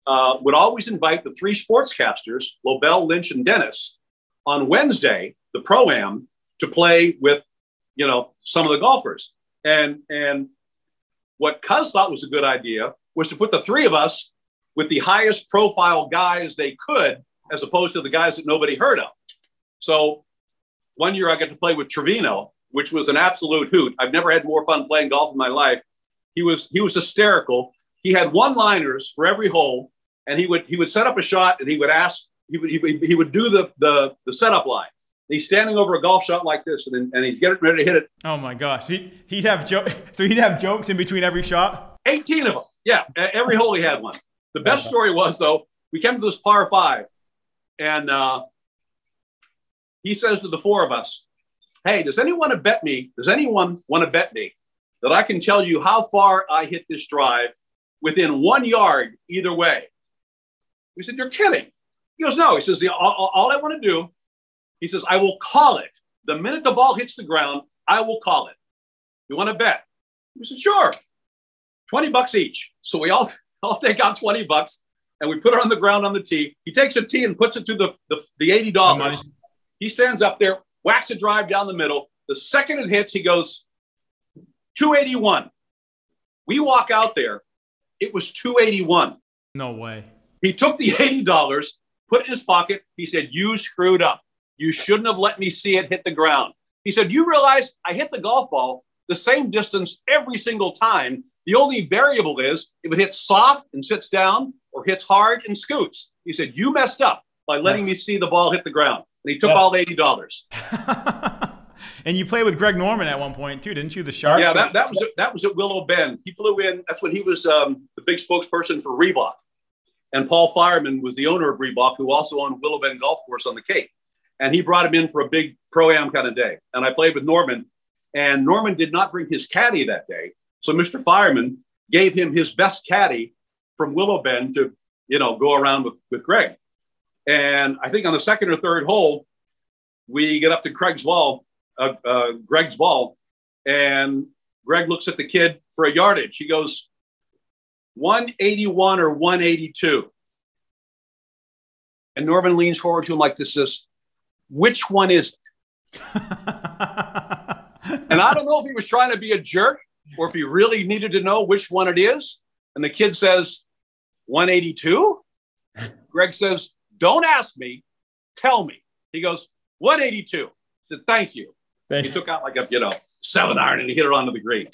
would always invite the 3 sportscasters, Lobel, Lynch, and Dennis, on Wednesday, the Pro-Am, to play with, some of the golfers. And what Cuz thought was a good idea was to put the 3 of us with the highest profile guys they could, as opposed to the guys that nobody heard of. So one year I got to play with Trevino, which was an absolute hoot. I've never had more fun playing golf in my life. He was hysterical. he had one-liners for every hole, and he would set up a shot, and he would do the setup line. He's standing over a golf shot like this, and he's getting ready to hit it. Oh my gosh, he'd have jokes in between every shot. 18 of them, yeah. Every hole he had one. The best story was, though, we came to this par 5, and he says to the 4 of us, "Hey, does anyone want to bet me that I can tell you how far I hit this drive within 1 yard either way?" We said, "You're kidding." He goes, "No." He says, all I want to do, he says, "I will call it. The minute the ball hits the ground, I will call it. You want to bet?" We said, "Sure." $20 each. So we all take out $20 and we put it on the ground on the tee. He takes a tee and puts it to the $80. He stands up there, whacks a drive down the middle. The second it hits, he goes, 281. We walk out there. It was 281. No way. He took the $80, put it in his pocket. He said, "You screwed up. You shouldn't have let me see it hit the ground." He said, "You realize I hit the golf ball the same distance every single time. The only variable is if it hits soft and sits down or hits hard and scoots." He said, "You messed up by letting me see the ball hit the ground." And he took all $80. And you played with Greg Norman at one point too, didn't you? The Shark. Yeah, that was at Willow Bend. He flew in. That's when he was the big spokesperson for Reebok. And Paul Fireman was the owner of Reebok, who also owned Willow Bend Golf Course on the Cape. And he brought him in for a big pro-am kind of day. And I played with Norman. And Norman did not bring his caddy that day. So Mr. Fireman gave him his best caddy from Willow Bend to, go around with Greg. And I think on the second or third hole, we get up to Greg's ball, and Greg looks at the kid for a yardage. He goes, 181 or 182. And Norman leans forward to him like this, says, "Which one is it?" And I don't know if he was trying to be a jerk or if he really needed to know which one it is. And the kid says, 182? Greg says, "Don't ask me, tell me." He goes, 182. I said, "Thank you." He took out like a 7-iron and he hit it onto the green.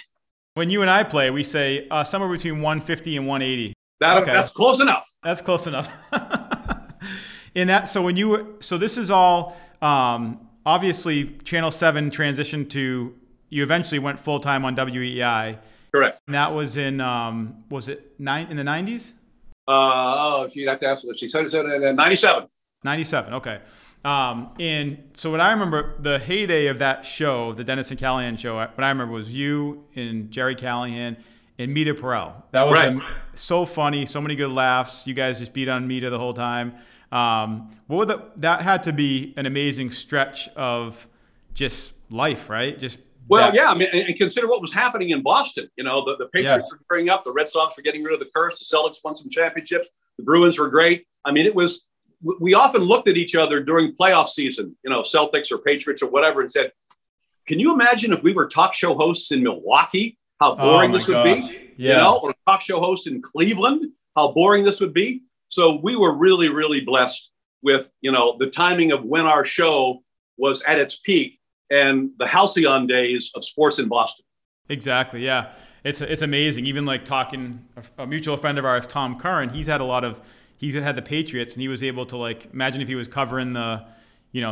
When you and I play, we say somewhere between 150 and 180. That's close enough. That's close enough. So this is all obviously Channel 7 transitioned to, you eventually went full time on WEEI. Correct. And that was in was it in the 90s? You'd have to ask what she said. 97. 97. Okay. And so what I remember, the heyday of that show, the Dennis and Callahan show, what I remember was you and Jerry Callahan and Mita Perel. That was so funny, so many good laughs. You guys just beat on Mita the whole time. That had to be an amazing stretch of just life, right? Yeah. I mean, and consider what was happening in Boston. The Patriots were bringing up, the Red Sox were getting rid of the curse, the Celtics won some championships, the Bruins were great. I mean, we often looked at each other during playoff season, Celtics or Patriots or whatever, and said, "Can you imagine if we were talk show hosts in Milwaukee, how boring this would be?" Or talk show hosts in Cleveland, how boring this would be. So we were really, really blessed with, the timing of when our show was at its peak and the halcyon days of sports in Boston. Exactly. Yeah. It's amazing. Even like talking, a mutual friend of ours, Tom Curran, he's had the Patriots, and he was able to imagine if he was covering the,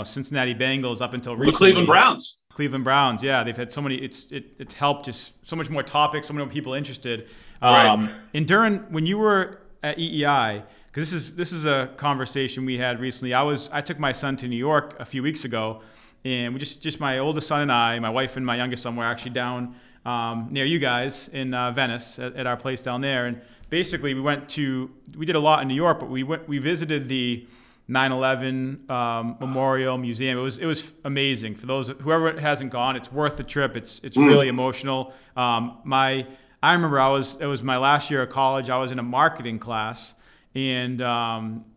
Cincinnati Bengals up until recently. The Cleveland Browns. Yeah. They've had so many, it's helped just so much more topics, so many more people interested. Right. And when you were at EEI, because this is a conversation we had recently. I took my son to New York a few weeks ago, and we just my oldest son and I, my wife and my youngest son, were actually down near you guys in Venice at our place down there. And basically we did a lot in New York, but we visited the 9/11 Memorial Museum. It was amazing. For whoever hasn't gone, it's worth the trip. It's really emotional. I remember it was my last year of college. I was in a marketing class, and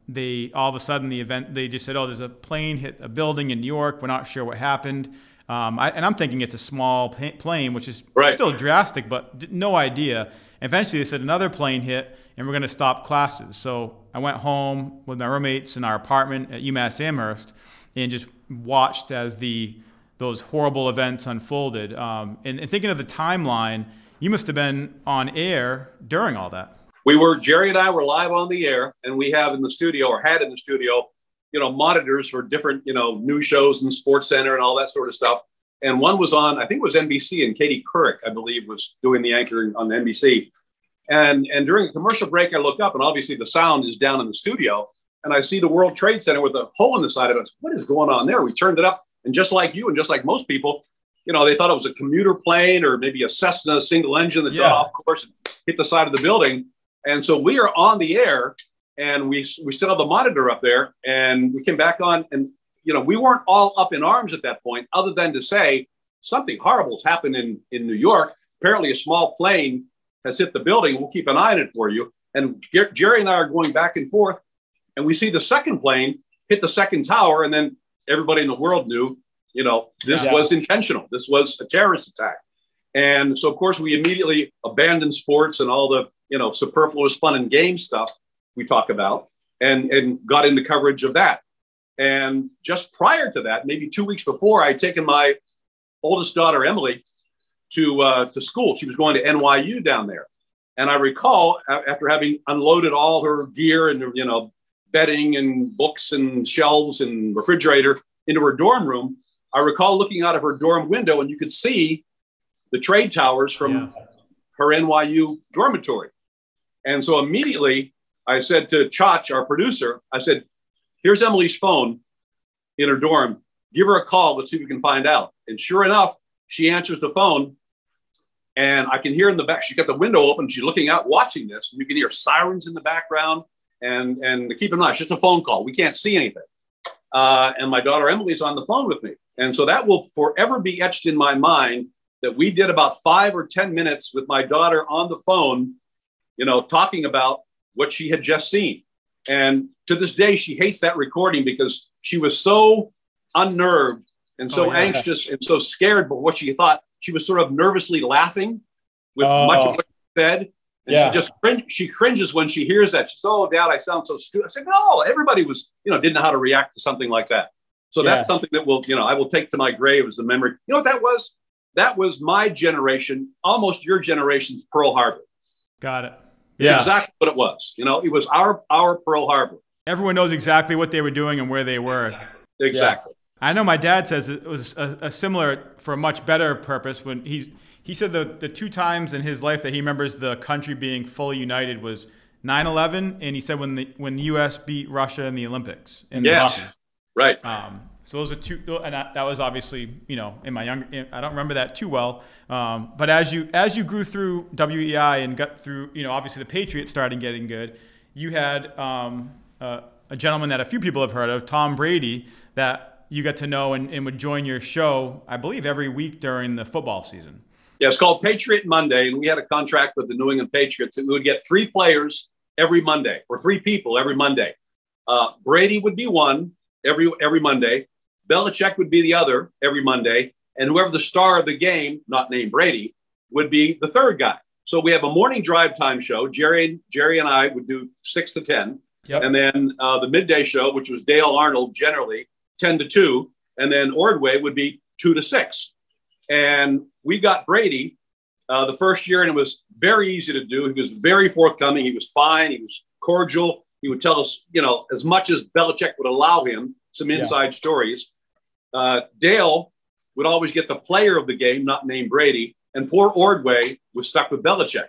they all of a sudden they just said, "Oh, there's a plane hit a building in New York. We're not sure what happened." And I'm thinking it's a small plane, which is still drastic, but no idea. Eventually, they said another plane hit, and we're going to stop classes. So I went home with my roommates in our apartment at UMass Amherst and just watched as those horrible events unfolded. And thinking of the timeline, you must have been on air during all that. Jerry and I were live on the air, and we have in the studio, or had in the studio, monitors for different, news shows and Sports Center and all that sort of stuff. And one was on, I think it was NBC, and Katie Couric, I believe, was doing the anchoring on the NBC. And during the commercial break, I look up, and obviously the sound is down in the studio, and I see the World Trade Center with a hole in the side of it. What is going on there? We turned it up, and just like you, and just like most people, they thought it was a commuter plane or maybe a Cessna single engine that got off course and hit the side of the building. And so we are on the air, and we still have the monitor up there, and we came back on, and we weren't all up in arms at that point, other than to say something horrible has happened in New York. Apparently, a small plane has hit the building. We'll keep an eye on it for you. And Jerry and I are going back and forth, and we see the second plane hit the second tower, and then everybody in the world knew, this was intentional. This was a terrorist attack. And so, of course, we immediately abandoned sports and all the superfluous fun and game stuff we talk about, and got into coverage of that. And just prior to that, maybe 2 weeks before, I had taken my oldest daughter, Emily, to school. She was going to NYU down there. And I recall, after having unloaded all her gear and, bedding and books and shelves and refrigerator into her dorm room, I recall looking out of her dorm window, and you could see the trade towers from her NYU dormitory. And so immediately I said to Chach, our producer, I said, here's Emily's phone in her dorm. Give her a call. Let's see if we can find out. And sure enough, she answers the phone, and I can hear in the back, she's got the window open. She's looking out, watching this. And you can hear sirens in the background. And keep in mind, it's just a phone call. We can't see anything. And my daughter Emily's on the phone with me. And so that will forever be etched in my mind that we did about 5 or 10 minutes with my daughter on the phone, talking about what she had just seen. And to this day, she hates that recording because she was so unnerved and so anxious and so scared by what she thought. She was sort of nervously laughing with much of what she said. And she cringes when she hears that. She says, "Oh, Dad, I sound so stupid." I said, "No, everybody was, didn't know how to react to something like that." So that's something that I will take to my grave as a memory. You know what that was? That was my generation, almost your generation's Pearl Harbor. Got it. It's exactly what it was. It was our Pearl Harbor. Everyone knows exactly what they were doing and where they were. Exactly. I know my dad says it was a similar, for a much better purpose, when he said the 2 times in his life that he remembers the country being fully united was 9/11, and he said when the U.S. beat Russia in the Olympics. Right. So those are 2, and that was obviously, in my I don't remember that too well. But as you grew through WEEI and got through, obviously the Patriots started getting good, you had a gentleman that a few people have heard of, Tom Brady, that you got to know and would join your show, I believe, every week during the football season. Yeah, it's called Patriot Monday, and we had a contract with the New England Patriots, and we would get 3 players every Monday, or 3 people every Monday. Brady would be one every Monday. Belichick would be the other every Monday, and whoever the star of the game, not named Brady, would be the third guy. So we have a morning drive time show. Jerry and I would do 6 to 10, and then the midday show, which was Dale Arnold, generally 10 to 2, and then Ordway would be 2 to 6. And we got Brady the first year, and it was very easy to do. He was very forthcoming. He was fine. He was cordial. He would tell us, as much as Belichick would allow him, some inside stories. Dale would always get the player of the game, not named Brady, and poor Ordway was stuck with Belichick.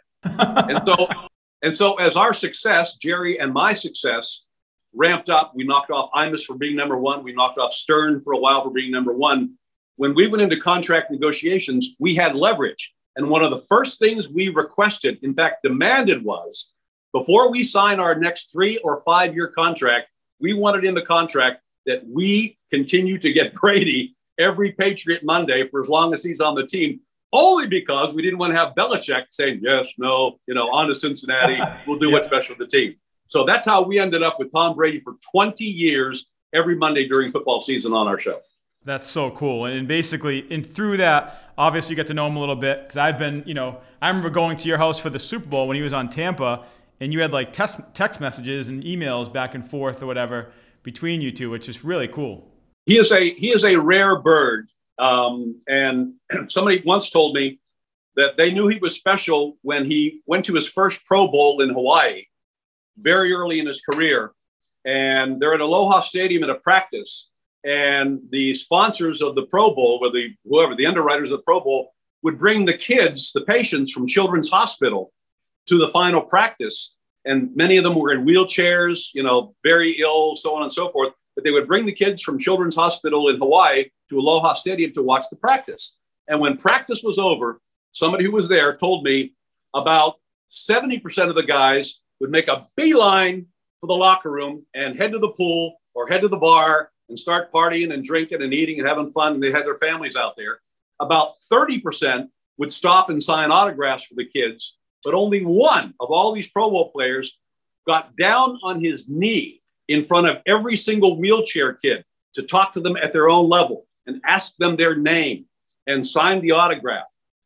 and so as our success, Jerry and my success, ramped up, we knocked off Emmys for being number 1. We knocked off Stern for a while for being number 1. When we went into contract negotiations, we had leverage. And one of the first things we requested, in fact, demanded, was before we sign our next 3 or 5 year contract, we wanted in the contract that we continue to get Brady every Patriot Monday for as long as he's on the team, only because we didn't want to have Belichick saying, yes, no, on to Cincinnati, we'll do what's best for the team. So that's how we ended up with Tom Brady for 20 years, every Monday during football season on our show. That's so cool. And basically, and through that, obviously you get to know him a little bit, because I've been, I remember going to your house for the Super Bowl when he was on Tampa, and you had like text messages and emails back and forth or whatever between you two, which is really cool. He is a rare bird. And somebody once told me that they knew he was special when he went to his first Pro Bowl in Hawaii very early in his career. And they're at Aloha Stadium at a practice. And the sponsors of the Pro Bowl, or the underwriters of the Pro Bowl, would bring the kids, the patients from Children's Hospital to the final practice. And many of them were in wheelchairs, very ill, so on and so forth. But they would bring the kids from Children's Hospital in Hawaii to Aloha Stadium to watch the practice. And when practice was over, somebody who was there told me about 70% of the guys would make a beeline for the locker room and head to the pool or head to the bar and start partying and drinking and eating and having fun. And they had their families out there. About 30% would stop and sign autographs for the kids. But only one of all these Pro Bowl players got down on his knee in front of every single wheelchair kid to talk to them at their own level and ask them their name and sign the autograph.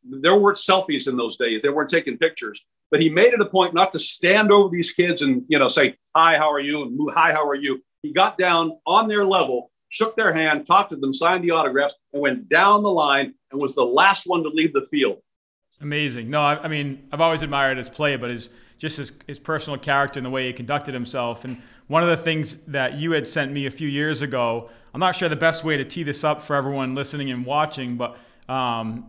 There weren't selfies in those days. They weren't taking pictures. But he made it a point not to stand over these kids and, say, hi, how are you? And hi, how are you? He got down on their level, shook their hand, talked to them, signed the autographs, and went down the line and was the last one to leave the field. Amazing. No, I mean, I've always admired his play, but his personal character and the way he conducted himself. And one of the things that you had sent me a few years ago, I'm not sure the best way to tee this up for everyone listening and watching, but what's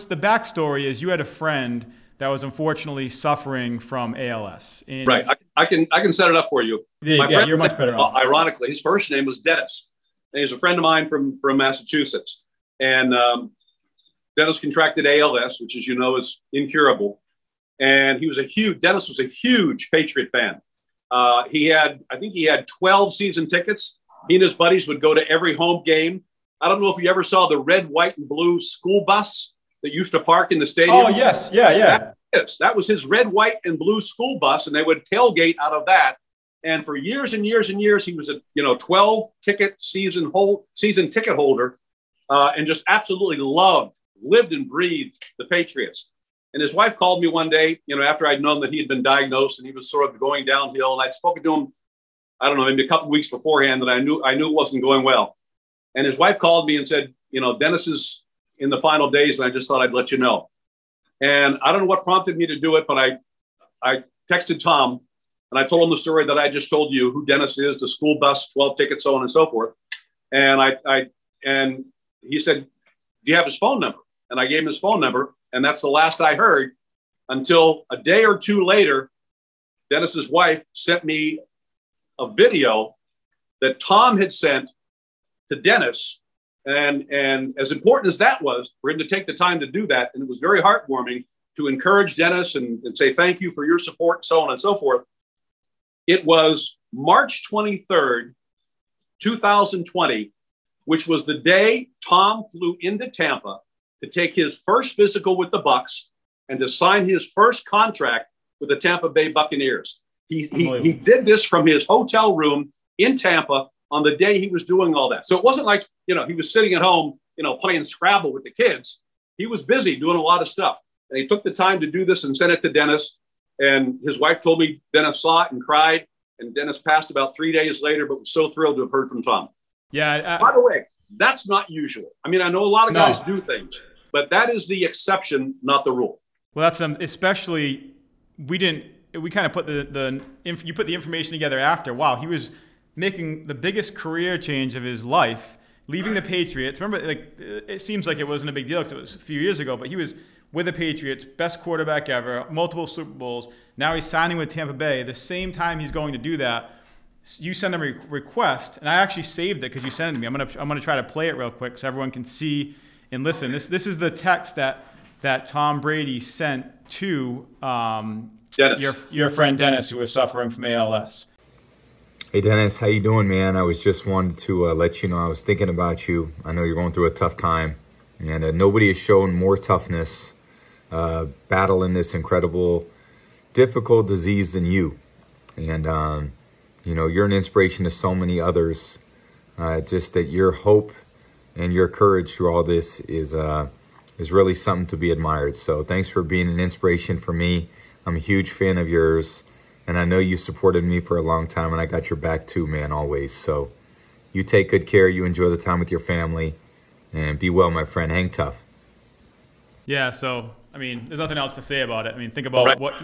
the backstory is you had a friend that was unfortunately suffering from ALS. And right. I can set it up for you. Yeah, you're much better off. Ironically, his first name was Dennis. And he's a friend of mine from Massachusetts. And Dennis contracted ALS, which, as you know, is incurable. And Dennis was a huge Patriot fan. I think he had 12 season tickets. He and his buddies would go to every home game. I don't know if you ever saw the red, white, and blue school bus that used to park in the stadium. Oh, yes. Yeah. That was his red, white, and blue school bus, and they would tailgate out of that. And for years and years and years, he was a 12-ticket season ticket holder, and just absolutely lived and breathed the Patriots. And his wife called me one day, after I'd known that he had been diagnosed and he was sort of going downhill. And I'd spoken to him, I don't know, maybe a couple of weeks beforehand, that I knew it wasn't going well. And his wife called me and said, Dennis is in the final days, and I just thought I'd let you know. And I don't know what prompted me to do it, but I texted Tom, and I told him the story that I just told you, who Dennis is, the school bus, 12 tickets, so on and so forth. And and he said, do you have his phone number? And I gave him his phone number, and that's the last I heard until a day or two later. Dennis's wife sent me a video that Tom had sent to Dennis. And as important as that was for him to take the time to do that, and it was very heartwarming to encourage Dennis and say thank you for your support, so on and so forth. It was March 23rd, 2020, which was the day Tom flew into Tampa to take his first physical with the Bucs and to sign his first contract with the Tampa Bay Buccaneers. He did this from his hotel room in Tampa on the day he was doing all that. So it wasn't like, he was sitting at home, playing Scrabble with the kids. He was busy doing a lot of stuff. And he took the time to do this and sent it to Dennis. And his wife told me Dennis saw it and cried. And Dennis passed about 3 days later, but was so thrilled to have heard from Tom. Yeah. By the way, that's not usual. I mean, I know a lot of guys do things, but that is the exception, not the rule. Well, that's especially, we kind of put you put the information together after. Wow, he was making the biggest career change of his life, leaving the Patriots. Remember, it seems like it wasn't a big deal because it was a few years ago, but he was with the Patriots, best quarterback ever, multiple Super Bowls. Now he's signing with Tampa Bay. The same time he's going to do that, you send him a request, and I actually saved it because you sent it to me. I'm gonna try to play it real quick so everyone can see and listen. This is the text that Tom Brady sent to your friend Dennis, who was suffering from ALS. Hey Dennis, how you doing, man? I was just wanted to let you know I was thinking about you. I know you're going through a tough time, and nobody has shown more toughness battling this incredible, difficult disease than you. And you're an inspiration to so many others. Just that your hope and your courage through all this is really something to be admired. So thanks for being an inspiration for me. I'm a huge fan of yours. And I know you supported me for a long time, and I got your back too, man, always. So you take good care. You enjoy the time with your family. And be well, my friend. Hang tough. Yeah. So, I mean, there's nothing else to say about it. I mean, think about what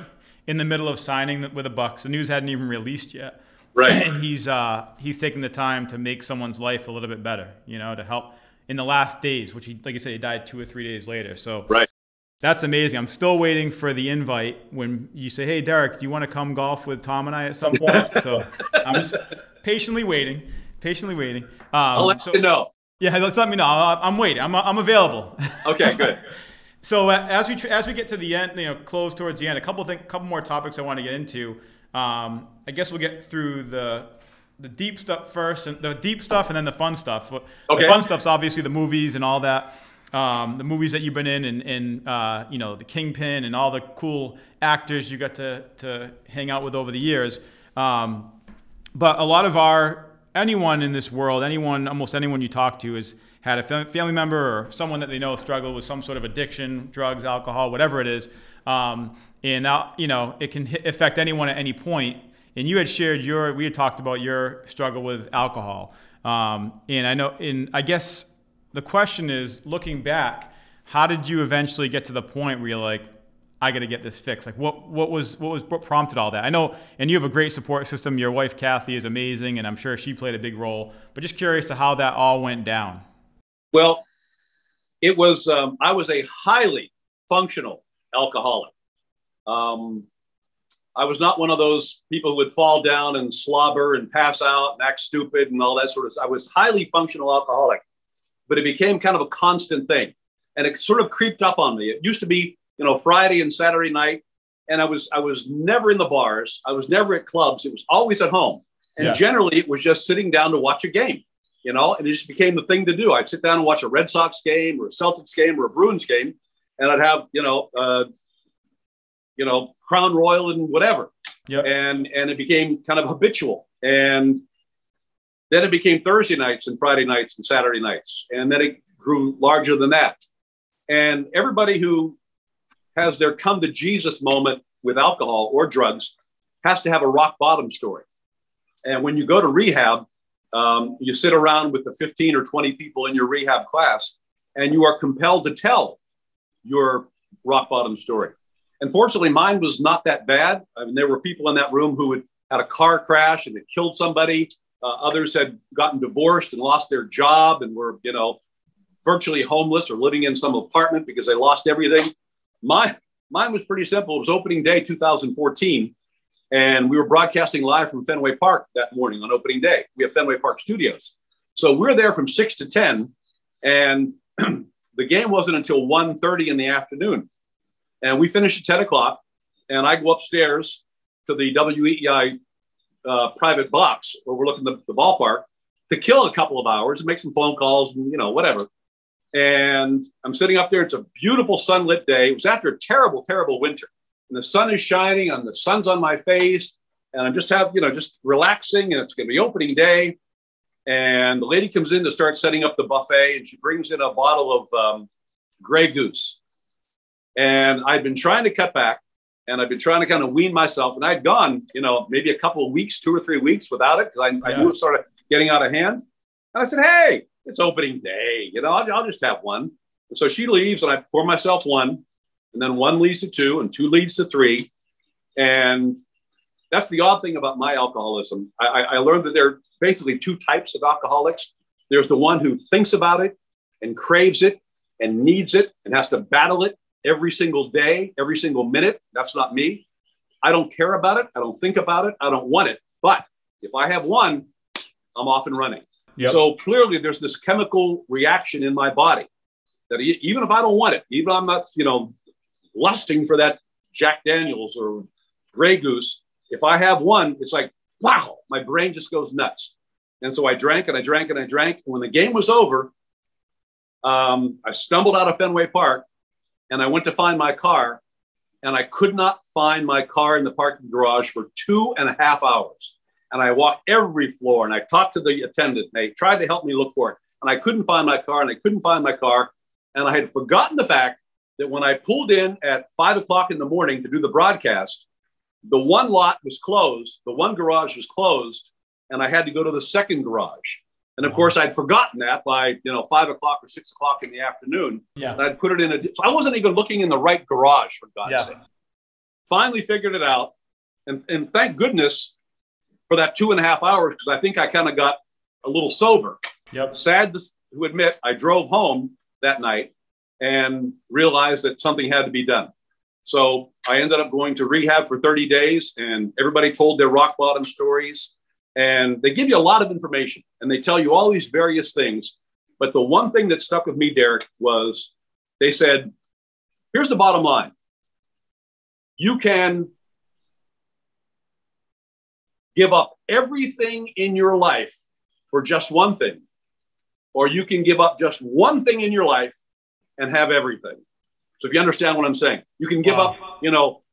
in the middle of signing with the Bucks, the news hadn't even released yet. Right. And he's taking the time to make someone's life a little bit better, to help in the last days, which he, like you said, he died 2 or 3 days later. So that's amazing. I'm still waiting for the invite when you say, hey, Derek, do you want to come golf with Tom and I at some point? So I'm just patiently waiting. I'll let you know. Yeah, let me know. I'm waiting. I'm available. Okay, good. So as we get to the end, close towards the end, a couple more topics I want to get into. I guess we'll get through the deep stuff first, and the deep stuff, and then the fun stuff. Okay. The fun stuff's obviously the movies and all that. The movies that you've been in, and the Kingpin and all the cool actors you got to hang out with over the years. But a lot of anyone in this world, almost anyone you talk to has had a family member or someone that they know struggle with some sort of addiction, drugs, alcohol, whatever it is. And now, it can affect anyone at any point. And you had shared we had talked about your struggle with alcohol. And I guess the question is, looking back, how did you eventually get to the point where you're like, I got to get this fixed? Like, what prompted all that? I know, and you have a great support system. Your wife, Kathy, is amazing, and I'm sure she played a big role. But just curious to how that all went down. Well, it was, I was a highly functional alcoholic. I was not one of those people who would fall down and slobber and pass out and act stupid and all that sort of stuff. I was highly functional alcoholic, but it became kind of a constant thing. And it sort of creeped up on me. It used to be, Friday and Saturday night. And I was never in the bars. I was never at clubs. It was always at home. And generally it was just sitting down to watch a game, and it just became the thing to do. I'd sit down and watch a Red Sox game or a Celtics game or a Bruins game. And I'd have, Crown Royal and whatever. Yep. And it became kind of habitual. And then it became Thursday nights and Friday nights and Saturday nights. And then it grew larger than that. And everybody who has their come to Jesus moment with alcohol or drugs has to have a rock bottom story. And when you go to rehab, you sit around with the 15 or 20 people in your rehab class, and you are compelled to tell your rock bottom story. And fortunately, mine was not that bad. I mean, there were people in that room who had a car crash and had killed somebody. Others had gotten divorced and lost their job and were, virtually homeless or living in some apartment because they lost everything. Mine was pretty simple. It was opening day 2014. And we were broadcasting live from Fenway Park that morning on opening day. We have Fenway Park studios. So we're there from 6 to 10. And the game wasn't until 1:30 in the afternoon. And we finished at 10 o'clock. And I go upstairs to the WEEI private box where we're looking at the ballpark to kill a couple of hours and make some phone calls and, whatever. And I'm sitting up there. It's a beautiful sunlit day. It was after a terrible, terrible winter. And the sun is shining and the sun's on my face. And I'm just just relaxing. And it's going to be opening day. And the lady comes in to start setting up the buffet. And she brings in a bottle of Grey Goose. And I'd been trying to cut back. And I've been trying to kind of wean myself. And I'd gone, maybe a couple of weeks, 2 or 3 weeks without it. Because I knew it was sort of getting out of hand. And I said, hey, it's opening day. I'll just have one. And so she leaves and I pour myself one. And then one leads to 2 and 2 leads to 3. And that's the odd thing about my alcoholism. I learned that there are basically 2 types of alcoholics. There's the one who thinks about it and craves it and needs it and has to battle it every single day, every single minute. That's not me. I don't care about it. I don't think about it. I don't want it. But if I have one, I'm off and running. Yep. So clearly there's this chemical reaction in my body that even if I don't want it, even if I'm not, lusting for that Jack Daniels or Grey Goose, if I have one, it's like, wow, my brain just goes nuts. And so I drank and I drank and I drank. And when the game was over, I stumbled out of Fenway Park and I went to find my car, and I could not find my car in the parking garage for 2.5 hours. And I walked every floor and I talked to the attendant. They tried to help me look for it. And I couldn't find my car and I couldn't find my car. And I had forgotten the fact that when I pulled in at 5 o'clock in the morning to do the broadcast, the one lot was closed. The one garage was closed. And I had to go to the second garage. And of course, I'd forgotten that by 5 o'clock or 6 o'clock in the afternoon. Yeah. And I'd put it in so I wasn't even looking in the right garage, for God's sake. Finally figured it out, and thank goodness for that 2.5 hours, because I think I kind of got a little sober. Yep. Sad to admit, I drove home that night and realized that something had to be done. So I ended up going to rehab for 30 days, and everybody told their rock bottom stories. And they give you a lot of information, and they tell you all these various things. But the one thing that stuck with me, Derek, was they said, here's the bottom line. You can give up everything in your life for just one thing, or you can give up just one thing in your life and have everything. So if you understand what I'm saying, you can give up,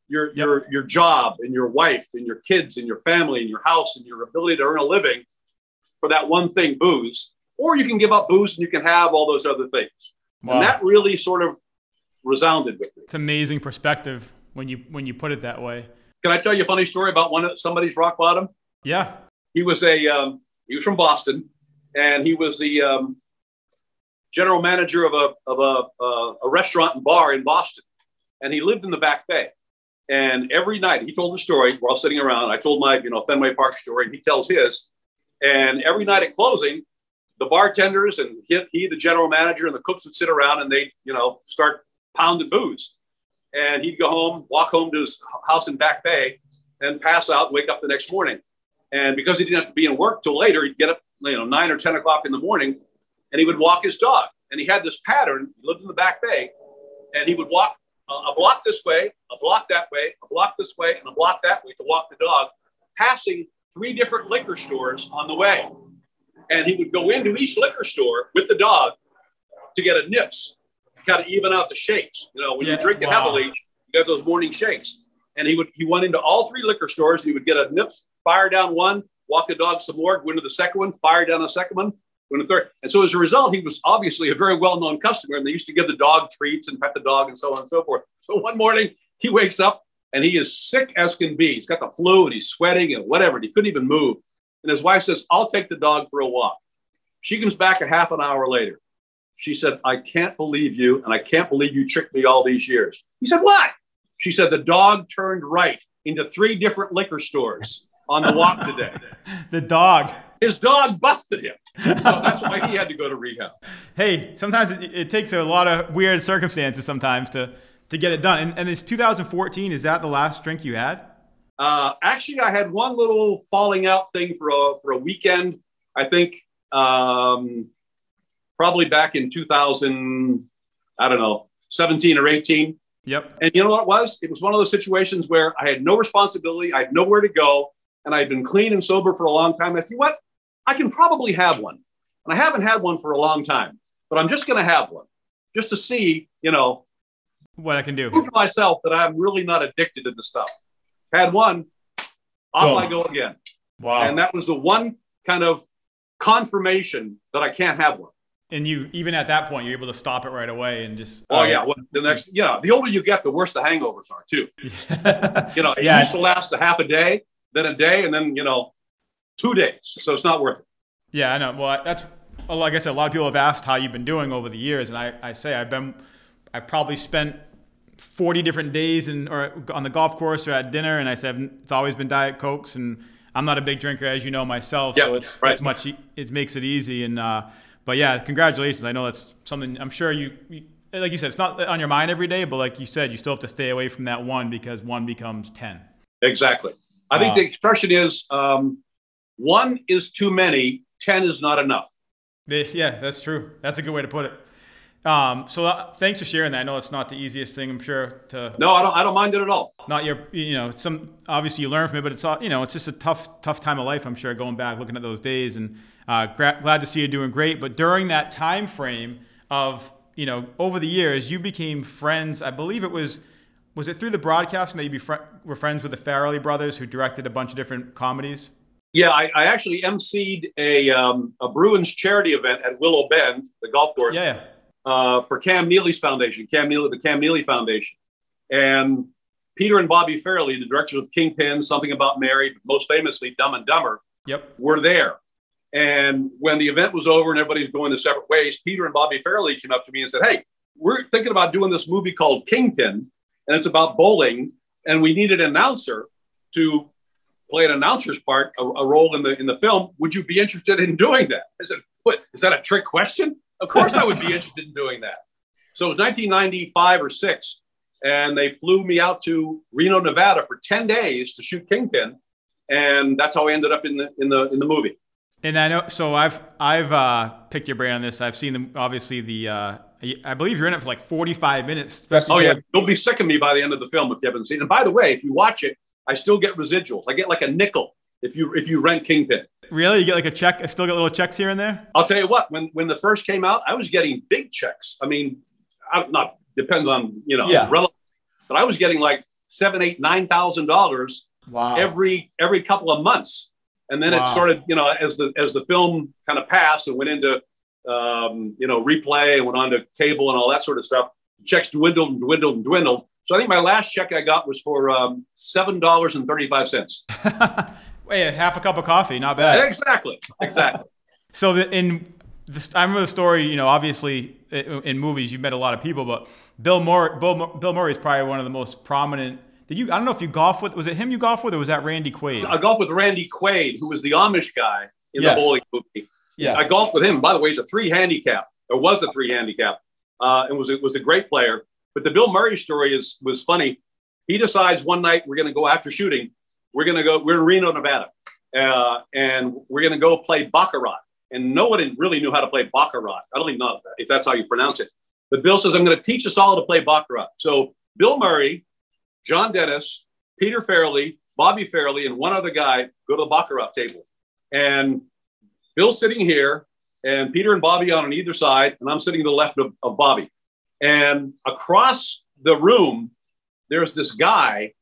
your job and your wife and your kids and your family and your house and your ability to earn a living for that one thing, booze, or you can give up booze and you can have all those other things. Wow. And that really sort of resounded with me. It's amazing perspective when you put it that way. Can I tell you a funny story about somebody's rock bottom? Yeah. He was he was from Boston, and he was the general manager of a restaurant and bar in Boston, and he lived in the Back Bay. And every night he told the story. We're all sitting around. I told my Fenway Park story, and he tells his. And every night at closing, the bartenders and he, the general manager, and the cooks would sit around and they start pounding booze. And he'd go home, walk home to his house in Back Bay, and pass out and wake up the next morning. And because he didn't have to be in work till later, he'd get up 9 or 10 o'clock in the morning, and he would walk his dog. And he had this pattern. He lived in the Back Bay, and he would walk a block this way, a block that way, a block this way, and a block that way to walk the dog, passing 3 different liquor stores on the way. And he would go into each liquor store with the dog to get a nips, kind of even out the shakes. When you're drinking heavily, you got those morning shakes. And he went into all 3 liquor stores. He would get a nips, fire down one, walk the dog some more, go into the second one, fire down the second one, go into the third. And so as a result, he was obviously a very well-known customer, and they used to give the dog treats and pet the dog and so on and so forth. So one morning he wakes up and he is sick as can be. He's got the flu and he's sweating and whatever. And he couldn't even move. And his wife says, I'll take the dog for a walk. She comes back a half an hour later. She said, I can't believe you, and I can't believe you tricked me all these years. He said, what? She said, the dog turned right into 3 different liquor stores on the walk today. The dog. His dog busted him. So that's why he had to go to rehab. Hey, sometimes it takes a lot of weird circumstances sometimes to get it done. And it's 2014. Is that the last drink you had? Actually, I had one little falling out thing for a weekend. I think probably back in 2000, 17 or 18. Yep. And you know what it was? It was one of those situations where I had no responsibility. I had nowhere to go. And I'd been clean and sober for a long time. I thought, what? I can probably have one. And I haven't had one for a long time. But I'm just going to have one. Just to see, what I can do. Prove to myself that I'm really not addicted to the stuff. Had one. Off I go again. Wow. And that was the one kind of confirmation that I can't have one. And you, even at that point, you're able to stop it right away and just. Oh, yeah. Well, the older you get, the worse the hangovers are, too. It used to last a half a day, then a day, and then, 2 days. So it's not worth it. Yeah, I know. Well, that's, like I said, a lot of people have asked how you've been doing over the years. And I say I've probably spent 40 different days or on the golf course or at dinner. And I said, it's always been Diet Cokes. And I'm not a big drinker, as you know, myself. Yeah, so it's it makes it easy. And, but yeah, congratulations. I know that's something I'm sure you, like you said, it's not on your mind every day, but like you said, you still have to stay away from that one because one becomes 10. Exactly. I think the expression is 1 is too many, 10 is not enough. Yeah, that's true. That's a good way to put it. So thanks for sharing that. I know it's not the easiest thing, I'm sure. No, I don't mind it at all. Not your, obviously you learn from it, but it's all, it's just a tough time of life, I'm sure, going back, looking at those days, and glad to see you doing great. But during that time frame of, over the years, you became friends. I believe it was it through the broadcasting that you were friends with the Farrelly brothers, who directed a bunch of different comedies? Yeah, I actually emceed a Bruins charity event at Willow Bend, the golf course. Yeah. For Cam Neely's foundation, the Cam Neely Foundation. And Peter and Bobby Farrelly, the directors of Kingpin, Something About Mary, most famously Dumb and Dumber, yep, were there. And when the event was over and everybody's going their separate ways, Peter and Bobby Fairley came up to me and said, "Hey, we're thinking about doing this movie called Kingpin, and it's about bowling, and we need an announcer to play an announcer's part, a role in the film. Would you be interested in doing that?" I said, "What, is that a trick question? Of course I would be interested in doing that." So it was 1995 or 6, and they flew me out to Reno, Nevada for 10 days to shoot Kingpin, and that's how I ended up in the movie. And I know, so I've picked your brain on this. I've seen obviously I believe you're in it for like 45 minutes. Oh yeah, you'll be sick of me by the end of the film if you haven't seen it. And by the way, if you watch it, I still get residuals. I get like a nickel if you rent Kingpin. Really? You get like a check? I still get little checks here and there? I'll tell you what, when the first came out, I was getting big checks. I mean, depends on, relevance, but I was getting like $7,000, $8,000, $9,000 wow. every couple of months. And then it started, as the film kind of passed and went into, replay and went on to cable and all that sort of stuff, checks dwindled and dwindled and dwindled. So I think my last check I got was for $7.35. Wait, half a cup of coffee, not bad. Exactly. So I remember the story. Obviously in movies you've met a lot of people, but Bill Murray is probably one of the most prominent. I don't know if you golf with. Was it him you golfed with, or was that Randy Quaid? I golfed with Randy Quaid, who was the Amish guy in the bowling movie. Yeah, I golfed with him. By the way, he's a 3 handicap. Or was a 3 handicap, and was a great player. But the Bill Murray story was funny. He decides one night we're going to go after shooting. We're in Reno, Nevada, and we're going to go play baccarat. And no one really knew how to play baccarat. I don't even know if that's how you pronounce it. But Bill says, "I'm going to teach us all to play baccarat." So Bill Murray, John Dennis, Peter Fairley, Bobby Fairley, and one other guy go to the baccarat table. And Bill's sitting here, and Peter and Bobby on either side, and I'm sitting to the left of Bobby. And across the room, there's this guy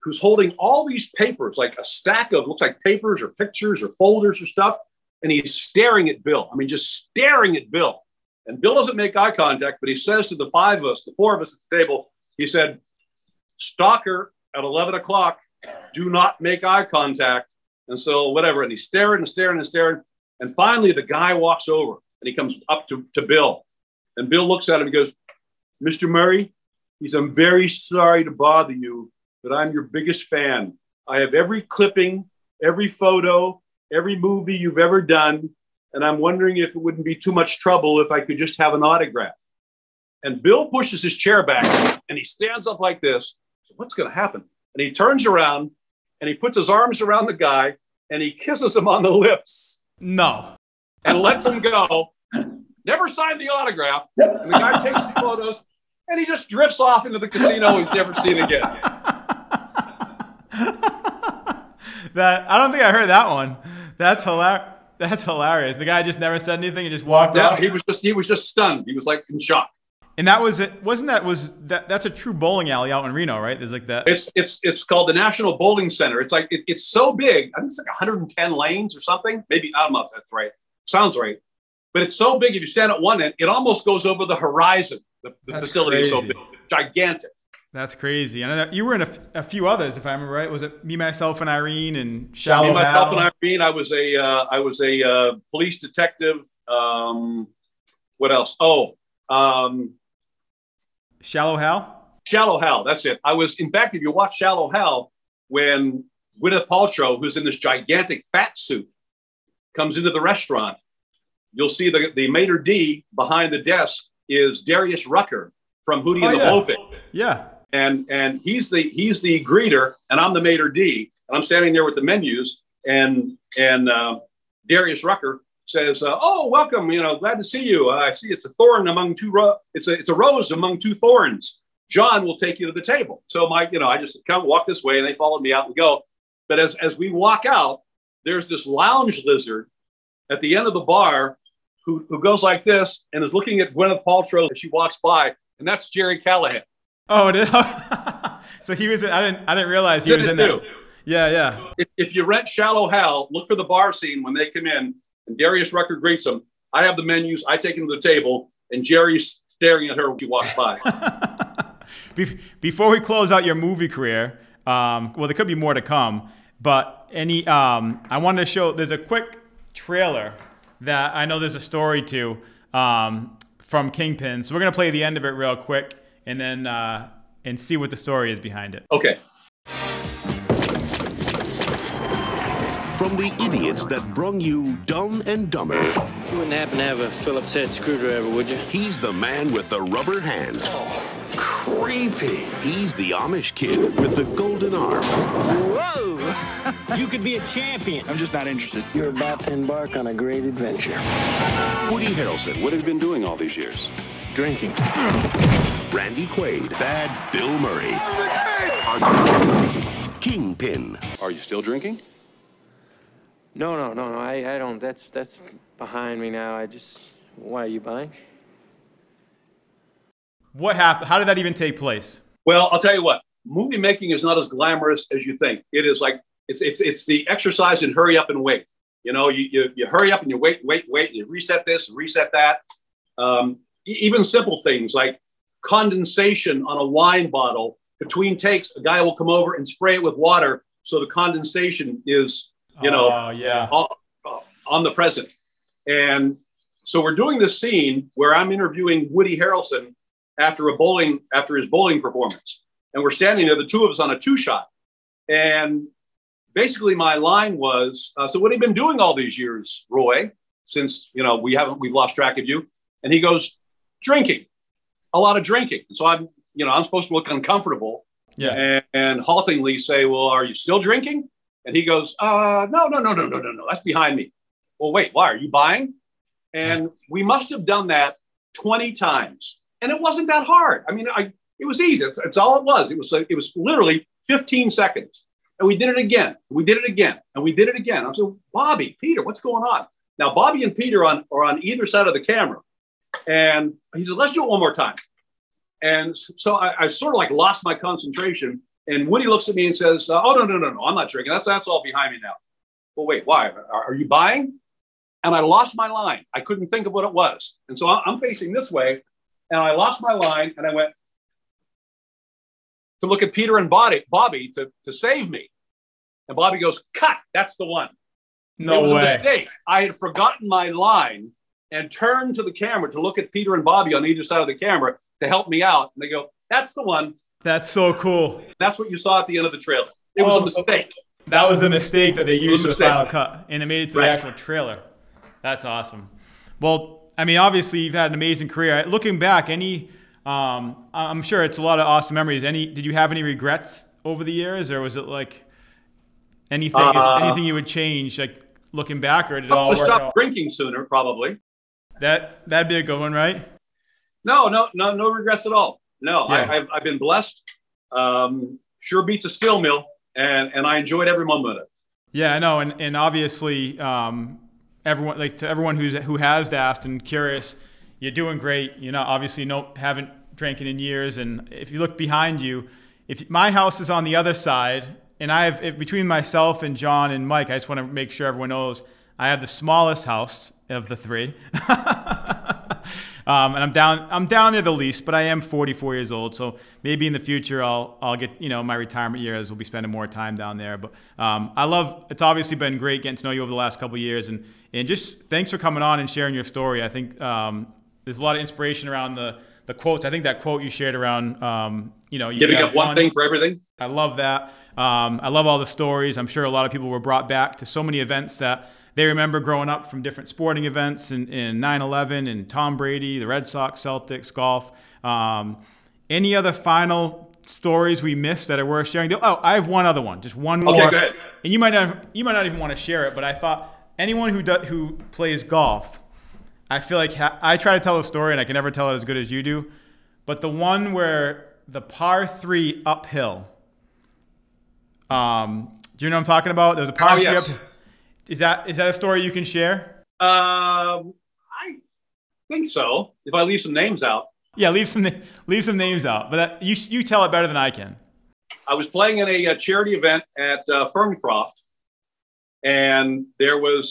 who's holding all these papers, like a stack of, looks like papers or pictures or folders or stuff. And he's staring at Bill. I mean, just staring at Bill. And Bill doesn't make eye contact, but he says to the 4 of us at the table, he said, "Stalker at 11 o'clock, do not make eye contact." And so whatever. And he's staring and staring and staring. And finally, the guy walks over and he comes up to Bill. And Bill looks at him and goes, "Mr. Murray," he says, "I'm very sorry to bother you, but I'm your biggest fan. I have every clipping, every photo, every movie you've ever done. And I'm wondering if it wouldn't be too much trouble if I could just have an autograph." And Bill pushes his chair back and he stands up like this. So what's going to happen? And he turns around and he puts his arms around the guy and he kisses him on the lips. No. And lets him go. Never signed the autograph. And the guy takes his photos and he just drifts off into the casino he's never seen again. I don't think I heard that one. That's hilarious. That's hilarious. The guy just never said anything and just walked out. He was just stunned. He was like in shock. And that was it. That's a true bowling alley out in Reno, right? There's like that. It's called the National Bowling Center. It's like it's so big. I think it's like 110 lanes or something. Maybe, I don't know if that's right. Sounds right. But it's so big. If you stand at one end, it almost goes over the horizon. The facility is so big, gigantic. That's crazy. And I know you were in a few others, if I remember right. Was it Me, Myself, and Irene and Shallow Hal? Me, Myself, and Irene. I was a police detective. What else? Shallow Hal? Shallow Hal, that's it. In fact, if you watch Shallow Hal, when Gwyneth Paltrow, who's in this gigantic fat suit, comes into the restaurant, you'll see the maitre d' behind the desk is Darius Rucker from Hootie and the Blowfish. Yeah. And he's the greeter, and I'm the maitre d', and I'm standing there with the menus, and Darius Rucker says, "Oh, welcome! Glad to see you. I see it's a thorn among two. It's a rose among two thorns. John will take you to the table." So I just walk this way, and they followed me out and go. But as we walk out, there's this lounge lizard at the end of the bar who goes like this and is looking at Gwyneth Paltrow as she walks by, and that's Jerry Callahan. Oh, so he was. I didn't realize he was in there. Yeah. If you rent Shallow Hal, look for the bar scene when they come in. And Darius Rucker greets them. I have the menus. I take them to the table, and Jerry's staring at her when she walks by. Before we close out your movie career, well, there could be more to come. But I wanted to show. There's a quick trailer that I know there's a story to from Kingpin. So we're going to play the end of it real quick and then and see what the story is behind it. Okay. From the idiots that brung you Dumb and Dumber. You wouldn't happen to have a Phillips head screwdriver, would you? He's the man with the rubber hand. Oh, creepy. He's the Amish kid with the golden arm. Whoa! You could be a champion. I'm just not interested. You're about to embark on a great adventure. Woody Harrelson. What have you been doing all these years? Drinking. Randy Quaid. Bad Bill Murray. Kingpin. Are you still drinking? No. I don't. That's behind me now. Why are you buying? What happened? How did that even take place? Well, I'll tell you what. Movie making is not as glamorous as you think. It is like it's the exercise in hurry up and wait. You know, you hurry up and you wait. You reset this and reset that. Even simple things like condensation on a wine bottle. Between takes, a guy will come over and spray it with water so the condensation is, on the present. And so we're doing this scene where I'm interviewing Woody Harrelson after his bowling performance. And we're standing there, the two of us on a 2-shot. And basically my line was, so what have you been doing all these years, Roy, since, we've lost track of you? And he goes, drinking, a lot of drinking. And so I'm supposed to look uncomfortable and haltingly say, well, are you still drinking? And he goes, no, that's behind me. Well, wait, why? Are you buying? And we must have done that 20 times. And it wasn't that hard. I mean, it was easy. It's all it was. It was literally 15 seconds. And we did it again. We did it again. And we did it again. I'm saying, Bobby, Peter, what's going on? Now, Bobby and Peter are on either side of the camera. And he said, let's do it one more time. And so I sort of like lost my concentration. And Woody looks at me and says, oh, no, I'm not drinking. That's all behind me now. Well, wait, why? Are you buying? And I lost my line. I couldn't think of what it was. And so I'm facing this way. And I lost my line. And I went to look at Peter and Bobby to save me. And Bobby goes, cut. That's the one. No way. It was a mistake. I had forgotten my line and turned to the camera to look at Peter and Bobby on either side of the camera to help me out. And they go, that's the one. That's so cool. That's what you saw at the end of the trailer. It was a mistake. That was the mistake that they used for the final cut, and it made it to the actual trailer. That's awesome. Well, I mean, obviously, you've had an amazing career. Looking back, I'm sure it's a lot of awesome memories. Did you have any regrets over the years, or was it like anything you would change, like looking back, or did it all work out? Stop drinking sooner, probably. That'd be a good one, right? No regrets at all. No, yeah. I've been blessed. Sure beats a steel mill, and I enjoyed every moment of it. Yeah, I know, and obviously, everyone who has asked and curious, you're doing great. Obviously, haven't drank in years, and if you look behind you, if my house is on the other side, and between myself and John and Mike, I just want to make sure everyone knows I have the smallest house of the three. And I'm down there the least, but I am 44 years old, so maybe in the future I'll get my retirement years. We'll be spending more time down there. But it's obviously been great getting to know you over the last couple of years, and just thanks for coming on and sharing your story. I think there's a lot of inspiration around the quotes. I think that quote you shared around you giving up one thing for everything. I love that. I love all the stories. I'm sure a lot of people were brought back to so many events that they remember growing up from different sporting events in 9/11 and Tom Brady, the Red Sox, Celtics, golf. Any other final stories we missed that are worth sharing? Oh, I have one other one, just one more. Okay, go ahead. And you might not even want to share it, but I thought anyone who plays golf, I feel like I try to tell a story and I can never tell it as good as you do. But the one where the par 3 uphill. Do you know what I'm talking about? There's a par 3 uphill. Is that a story you can share? I think so. If I leave some names out. Yeah, leave some names out. But you tell it better than I can. I was playing in a charity event at Ferncroft, and there were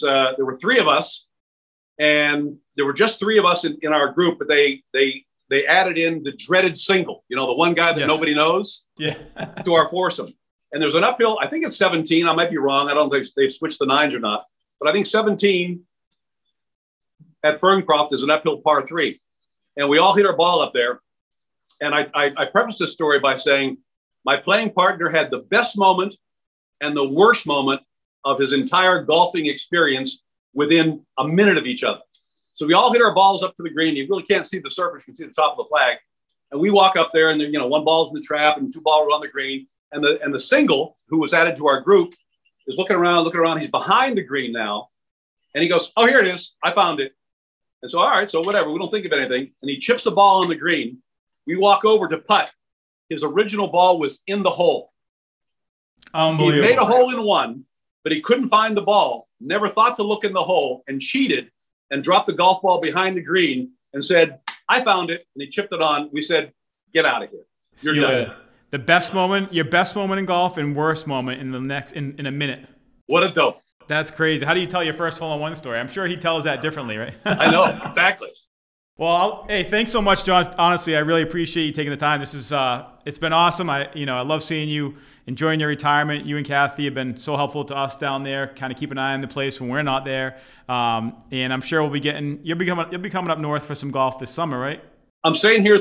3 of us, and there were just 3 of us in our group. But they added in the dreaded single. The one guy that nobody knows. Yeah. To our foursome. And there's an uphill, I think it's 17. I might be wrong. I don't think they've switched the 9s or not. but I think 17 at Ferncroft is an uphill par 3. And we all hit our ball up there. And I prefaced this story by saying my playing partner had the best moment and the worst moment of his entire golfing experience within a minute of each other. So we all hit our balls up to the green. You really can't see the surface. You can see the top of the flag. And we walk up there, and one ball's in the trap and 2 balls are on the green. And the single who was added to our group is looking around. He's behind the green now. And he goes, "Oh, here it is. I found it." And so, all right, so whatever. We don't think of anything. And he chips the ball on the green. We walk over to putt. His original ball was in the hole. Unbelievable. He made a hole in one, but he couldn't find the ball, never thought to look in the hole, and cheated and dropped the golf ball behind the green and said, "I found it." And he chipped it on. We said, "Get out of here. You're done." The best moment, your best moment in golf and worst moment in a minute. What a dope. That's crazy. How do you tell your first hole-in-one story? I'm sure he tells that differently, right? I know, exactly. Well, hey, thanks so much, John. Honestly, I really appreciate you taking the time. This is it's been awesome. I love seeing you enjoying your retirement. You and Kathy have been so helpful to us down there. Kind of keep an eye on the place when we're not there. And I'm sure you'll be coming up north for some golf this summer, right? I'm staying here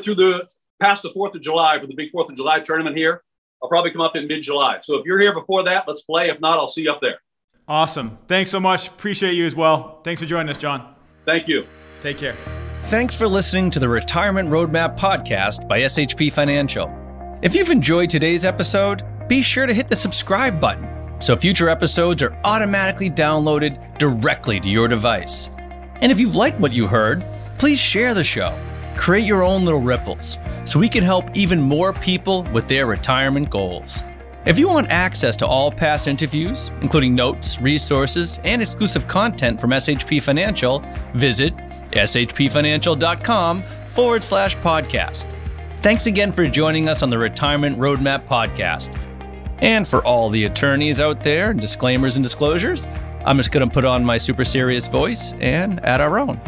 past the 4th of July for the big 4th of July tournament here. I'll probably come up in mid-July. So if you're here before that, let's play. If not, I'll see you up there. Awesome. Thanks so much. Appreciate you as well. Thanks for joining us, John. Thank you. Take care. Thanks for listening to the Retirement Roadmap podcast by SHP Financial. If you've enjoyed today's episode, be sure to hit the subscribe button so future episodes are automatically downloaded directly to your device. And if you've liked what you heard, please share the show. Create your own little ripples so we can help even more people with their retirement goals. If you want access to all past interviews, including notes, resources, and exclusive content from SHP Financial, visit shpfinancial.com/podcast. Thanks again for joining us on the Retirement Roadmap podcast. And for all the attorneys out there, disclaimers and disclosures, I'm just going to put on my super serious voice and add our own.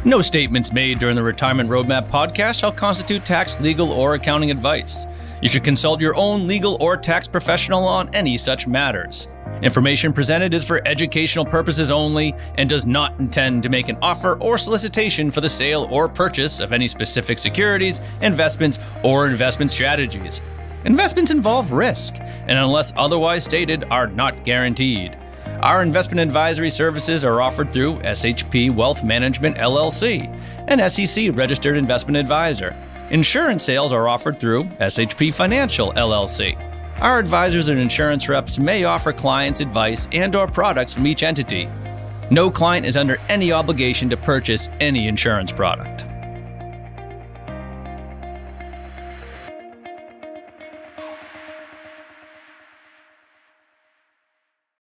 No statements made during the Retirement Roadmap podcast shall constitute tax, legal, or accounting advice. You should consult your own legal or tax professional on any such matters. Information presented is for educational purposes only and does not intend to make an offer or solicitation for the sale or purchase of any specific securities, investments, or investment strategies. Investments involve risk, and unless otherwise stated, are not guaranteed. Our investment advisory services are offered through SHP Wealth Management, LLC, an SEC-registered investment advisor. Insurance sales are offered through SHP Financial, LLC. Our advisors and insurance reps may offer clients advice and/or products from each entity. No client is under any obligation to purchase any insurance product.